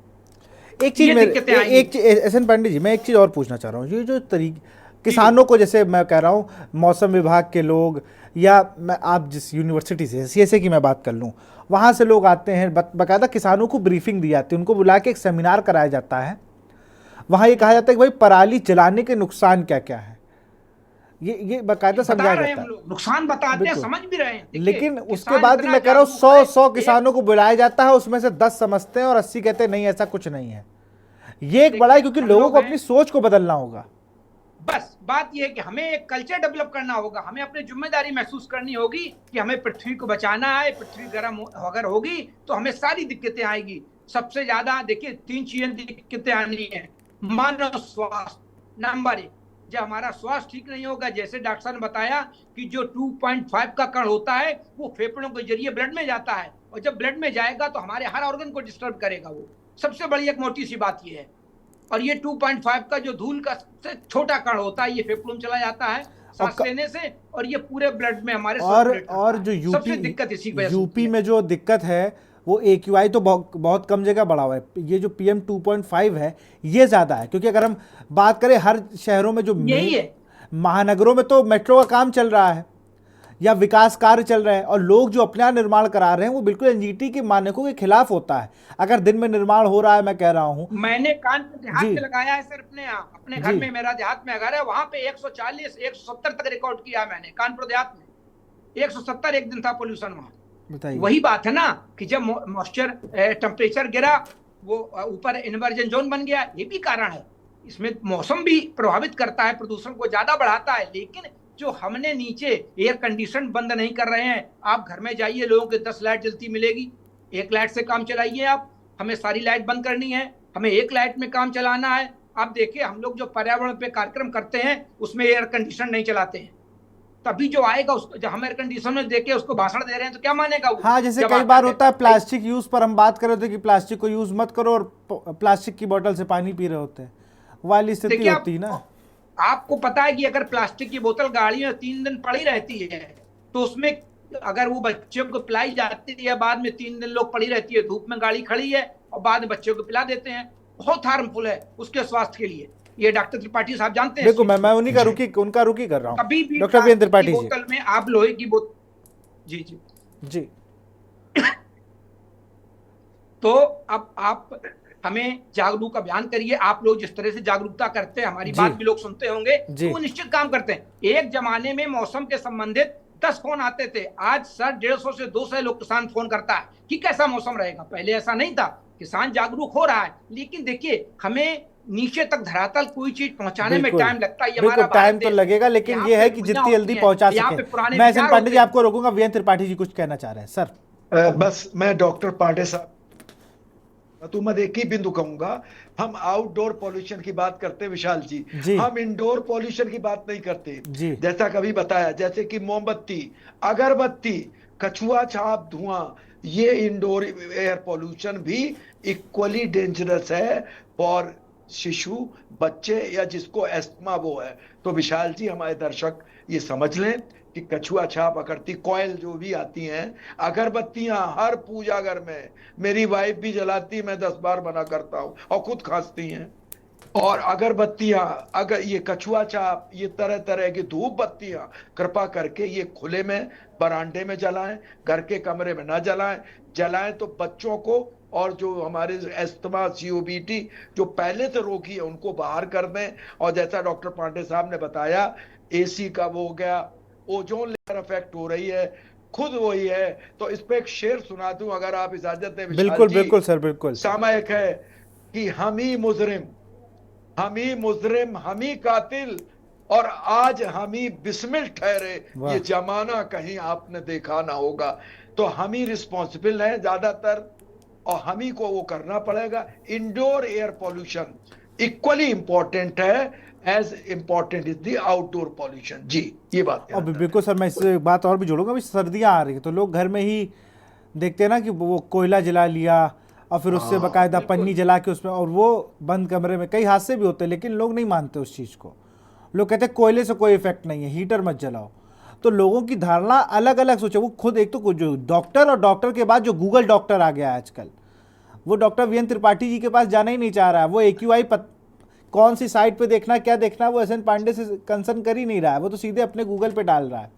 एक चीज एसएन पांडे जी, मैं एक चीज और पूछना चाह रहा हूँ। ये जो तरीके किसानों को, जैसे मैं कह रहा हूँ मौसम विभाग के लोग, या मैं आप जिस यूनिवर्सिटी से सीएसए की मैं बात कर लूँ, वहाँ से लोग आते हैं, बाकायदा किसानों को ब्रीफिंग दी जाती है, उनको बुला के एक सेमिनार कराया जाता है। वहाँ ये कहा जाता है कि भाई पराली जलाने के नुकसान क्या क्या है, ये बाकायदा समझाया जाता है। नुकसान बताते हैं, समझ भी रहे हैं। लेकिन उसके बाद मैं कह रहा हूँ 100 किसानों को बुलाया जाता है, उसमें से 10 समझते हैं और 80 कहते हैं नहीं ऐसा कुछ नहीं है। ये एक बड़ा है, क्योंकि लोगों को अपनी सोच को बदलना होगा। बस बात यह है कि हमें एक कल्चर डेवलप करना होगा, हमें अपनी जिम्मेदारी महसूस करनी होगी कि हमें पृथ्वी को बचाना है। पृथ्वी गर्म अगर होगी तो हमें सारी दिक्कतें आएगी। सबसे ज्यादा देखिए 3 चीजें दिक्कतें आनी है। मानव स्वास्थ्य नंबर 1, जब हमारा स्वास्थ्य ठीक नहीं होगा, जैसे डॉक्टर साहब ने बताया कि जो 2.5 का कण होता है वो फेफड़ों के जरिए ब्लड में जाता है, और जब ब्लड में जाएगा तो हमारे हर ऑर्गन को डिस्टर्ब करेगा। वो सबसे बड़ी एक मोटी सी बात ये है। और ये 2.5 का जो धूल का सबसे छोटा कण होता है, ये फेफड़ों में चला जाता है सांस लेने से, और ये पूरे ब्लड में हमारे और जो यूपी में जो दिक्कत है वो AQI तो बहुत कम जगह बढ़ा हुआ है। ये जो PM 2.5 है ये ज्यादा है, क्योंकि अगर हम बात करें हर शहरों में जो यही है, महानगरों में तो मेट्रो का काम चल रहा है, या विकास कार्य चल रहे हैं और लोग जो अपना निर्माण करा रहे हैं वो बिल्कुल एनजीटी के मानकों के खिलाफ होता है। अगर दिन में निर्माण हो रहा है, मैं कह रहा हूँ, मैंने कानपुर देहात जी। में लगाया है सर, अपने घर जी। में, मेरा देहात में घर है, वहां पे 140 170 तक रिकॉर्ड किया मैंने कानपुर देहात में। 170 एक दिन था पोल्यूशन वहां। बताइए। वही बात है ना कि जब मॉइस्चर टेम्परेचर गिरा, वो ऊपर इन्वर्जन जोन बन गया, ये भी कारण है। इसमें मौसम भी प्रभावित करता है, प्रदूषण को ज्यादा बढ़ाता है। लेकिन जो हमने नीचे एयर कंडीशन बंद नहीं कर रहे हैं, आप घर में जाइए, लोगों के 10 लाइट जलती मिलेगी, एक लाइट से काम चलाइए आप। हमें सारी लाइट बंद करनी है, हमें एक लाइट में काम चलाना है। आप देखिए, हम लोग जो पर्यावरण पे कार्यक्रम करते हैं उसमें एयर कंडीशन नहीं चलाते हैं। तभी जो आएगा उसको, जब हम एयर कंडीशन में देख के उसको भाषण दे रहे हैं तो क्या मानेगा वो? हाँ, जैसे जब कई आता बार होता है प्लास्टिक यूज पर हम बात कर रहे थे कि प्लास्टिक को यूज मत करो और प्लास्टिक की बोतल से पानी पी रहे होते हैं, वाली स्थिति देखिए, होती है ना। आपको पता है कि अगर प्लास्टिक की बोतल गाड़ी में 3 दिन पड़ी रहती है तो उसमें अगर वो बच्चों को पिलाई जाती है, बाद में 3 दिन लोग पड़ी रहती है, धूप में गाड़ी खड़ी है और बाद में बच्चों को पिला देते हैं, बहुत हार्मफुल है उसके स्वास्थ्य के लिए। ये डॉक्टर त्रिपाठी साहब जानते हैं। देखो, मैं उन्हीं का उनका रुकी कर रहा हूँ। कभी भी डॉक्टर वीरेंद्र त्रिपाठी जी, बोतल में आप लोहे की बोतल, जी जी जी तो अब आप हमें जागरूक अभियान करिए। आप लोग जिस तरह से जागरूकता करते हैं, हमारी बात भी लोग सुनते होंगे, तो वो निश्चित काम करते हैं। एक जमाने में मौसम के संबंधित 10 फोन आते थे, आज सर 150 से 200 लोग किसान फोन करता है कि कैसा मौसम रहेगा। पहले ऐसा नहीं था, किसान जागरूक हो रहा है। लेकिन देखिए, हमें नीचे तक धरातल कोई चीज पहुंचाने में टाइम लगता है। बिल्कुल टाइम तो लगेगा, लेकिन ये है कि जितनी जल्दी पहुंचा सके। मैं एसएन पांडे जी आपको रोकूंगा, वीरेंद्र त्रिपाठी जी कुछ कहना चाह रहे हैं सर। बस मैं डॉक्टर पांडे साहब तो मैं एक ही बिंदु कहूंगा, हम आउटडोर पॉल्यूशन की बात करते हैं विशाल जी, हम इंडोर पॉल्यूशन की बात नहीं करते। जैसा कभी बताया, जैसे कि मोमबत्ती, अगरबत्ती, कछुआ छाप, धुआं, ये इंडोर एयर पॉल्यूशन भी इक्वली डेंजरस है फॉर शिशु, बच्चे या जिसको एस्थमा वो है। तो विशाल जी, हमारे दर्शक ये समझ लें कि कछुआ छाप, अगरबत्ती, कॉयल जो भी आती हैं, अगरबत्तियां हर पूजा घर में मेरी वाइफ भी जलाती, मैं 10 बार मना करता हूं और खुद खांसती हैं। और अगरबत्तियां, अगर ये कछुआ छाप, ये तरह तरह की धूप बत्तियां, कृपा करके ये खुले में बरामदे में जलाएं, घर के कमरे में ना जलाएं तो बच्चों को और जो हमारे एस्थमा, सीओपीडी जो पहले से रोगी है उनको बाहर कर दें। और जैसा डॉक्टर पांडे साहब ने बताया, एसी का वो हो गया, ओजोन लेयर इफेक्ट हो रही है, खुद वही है। तो इस पे एक शेर सुना दूं अगर आप इजाजत दें। बिल्कुल बिल्कुल सर, बिल्कुल। सामयिक है कि हम ही मुजरिम, हम ही कातिल और आज हम ही बिस्मिल ठहरे, ये जमाना कहीं आपने देखा ना होगा। तो हम ही रिस्पॉन्सिबल हैं ज्यादातर और हम ही को वो करना पड़ेगा। Indoor air pollution equally important है as important is the outdoor pollution. जी, ये बात और बिल्कुल सर, मैं इस बात और भी जोड़ूंगा। अभी सर्दियां आ रही है तो लोग घर में ही देखते हैं ना कि वो कोयला जला लिया और फिर उससे बाकायदा पन्नी जला के उसमें, और वो बंद कमरे में कई हादसे भी होते हैं। लेकिन लोग नहीं मानते उस चीज़ को। लोग कहते हैं कोयले से कोई इफेक्ट नहीं है, हीटर मत जलाओ। तो लोगों की धारणा अलग अलग सोचे। वो खुद एक तो जो डॉक्टर और डॉक्टर के बाद जो गूगल डॉक्टर आ गया है आजकल, वो डॉक्टर वीरेंद्र त्रिपाठी जी के पास जाना ही नहीं चाह रहा है। वो AQI कौन सी साइट पे देखना, क्या देखना, वो एसएन पांडे से कंसर्न कर ही नहीं रहा है। वो तो सीधे अपने गूगल पे डाल रहा है।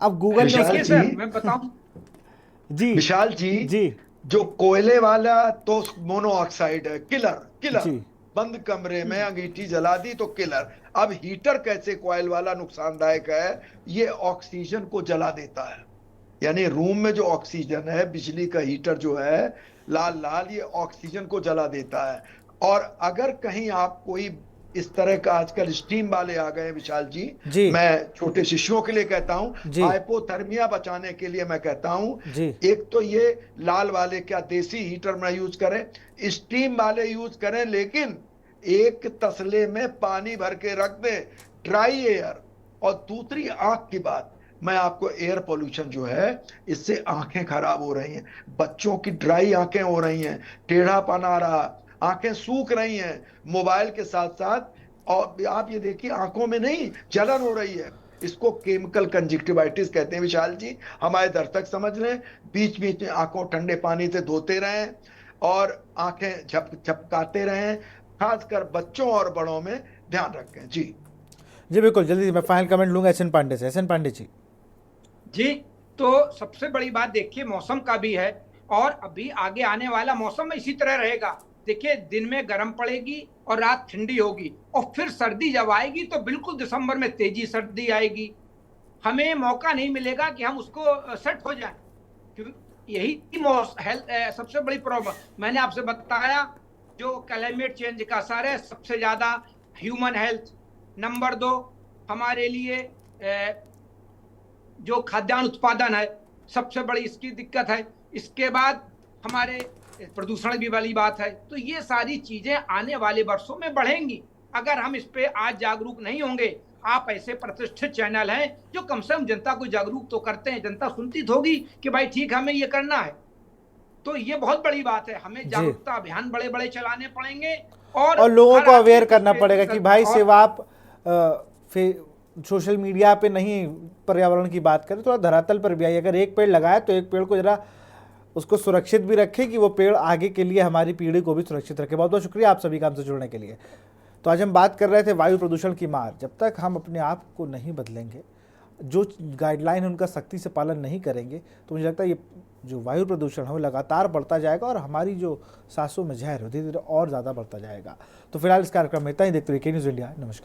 अब गूगल में मैं बताऊं जी, विशाल जी, जो कोयले वाला तो मोनोऑक्साइड है, किलर बंद कमरे में अंगीठी जला दी तो किलर। अब हीटर कैसे कॉइल वाला नुकसानदायक है, ये ऑक्सीजन को जला देता है। यानी रूम में जो ऑक्सीजन है, बिजली का हीटर जो है लाल लाल, ये ऑक्सीजन को जला देता है। और अगर कहीं आप कोई इस तरह का, आजकल स्टीम वाले आ गए विशाल जी, मैं छोटे शिशुओं के लिए कहता हूं, हाइपोथर्मिया बचाने के लिए मैं कहता हूं, एक तो ये लाल वाले क्या देसी हीटर में यूज करें, स्टीम वाले यूज करें, लेकिन एक तसले में पानी भर के रख दें, ड्राई एयर। और दूसरी आंख की बात, मैं आपको एयर पोल्यूशन जो है इससे आंखें खराब हो रही हैं, बच्चों की ड्राई आंखें हो रही हैं, टेढ़ापन आ रहा, आंखें सूख रही हैं मोबाइल के साथ साथ। और आप ये देखिए, आंखों में नहीं जलन हो रही है, इसको केमिकल कंजक्टिवाइटिस कहते हैं विशाल जी। हमारे दर्शक समझ लें, बीच बीच में आंखों ठंडे पानी से धोते रहें और आंखें झपकाते रहें, खासकर बच्चों और बड़ों में ध्यान रखें। जी बिल्कुल, जल्दी मैं फाइनल कमेंट लूंगा एसएन पांडे से। एसएन पांडे जी। जी, तो सबसे बड़ी बात देखिए मौसम का भी है, और अभी आगे आने वाला मौसम इसी तरह रहेगा। देखिए दिन में गर्म पड़ेगी और रात ठंडी होगी, और फिर सर्दी जब आएगी तो बिल्कुल दिसंबर में तेजी सर्दी आएगी। हमें मौका नहीं मिलेगा कि हम उसको सेट हो जाएं, क्योंकि यही हेल्थ सबसे बड़ी प्रॉब्लम मैंने आपसे बताया। जो क्लाइमेट चेंज का असर है, सबसे ज्यादा ह्यूमन हेल्थ, नंबर 2 हमारे लिए जो खाद्यान्न उत्पादन है, सबसे बड़ी इसकी दिक्कत है। इसके बाद हमारे प्रदूषण भी वाली बात है। तो ये सारी चीजें आने वाले वर्षों में बढ़ेंगी अगर हम इस पे आज जागरूक नहीं होंगे। आप ऐसे प्रतिष्ठित चैनल हैं जो कम से कम जनता को जागरूक तो करते हैं, जनता सुनती होगी कि भाई ठीक हमें ये करना है। तो ये बहुत बड़ी बात है, हमें जागरूकता अभियान बड़े बड़े चलाने पड़ेंगे और लोगों को अवेयर करना पड़ेगा कि भाई सिर्फ आप सोशल मीडिया पे नहीं पर्यावरण की बात करें, थोड़ा धरातल पर भी आइए। अगर एक पेड़ लगाए तो एक पेड़ को जरा उसको सुरक्षित भी रखें कि वो पेड़ आगे के लिए हमारी पीढ़ी को भी सुरक्षित रखे। बहुत बहुत शुक्रिया आप सभी का हमसे जुड़ने के लिए। तो आज हम बात कर रहे थे वायु प्रदूषण की मार। जब तक हम अपने आप को नहीं बदलेंगे, जो गाइडलाइन है उनका सख्ती से पालन नहीं करेंगे, तो मुझे लगता है ये जो वायु प्रदूषण है वो लगातार बढ़ता जाएगा और हमारी जो सांसों में जहर है धीरे धीरे और ज़्यादा बढ़ता जाएगा। तो फिलहाल इस कार्यक्रम में इतना ही। देखते रहिए के न्यूज़ इंडिया। नमस्कार।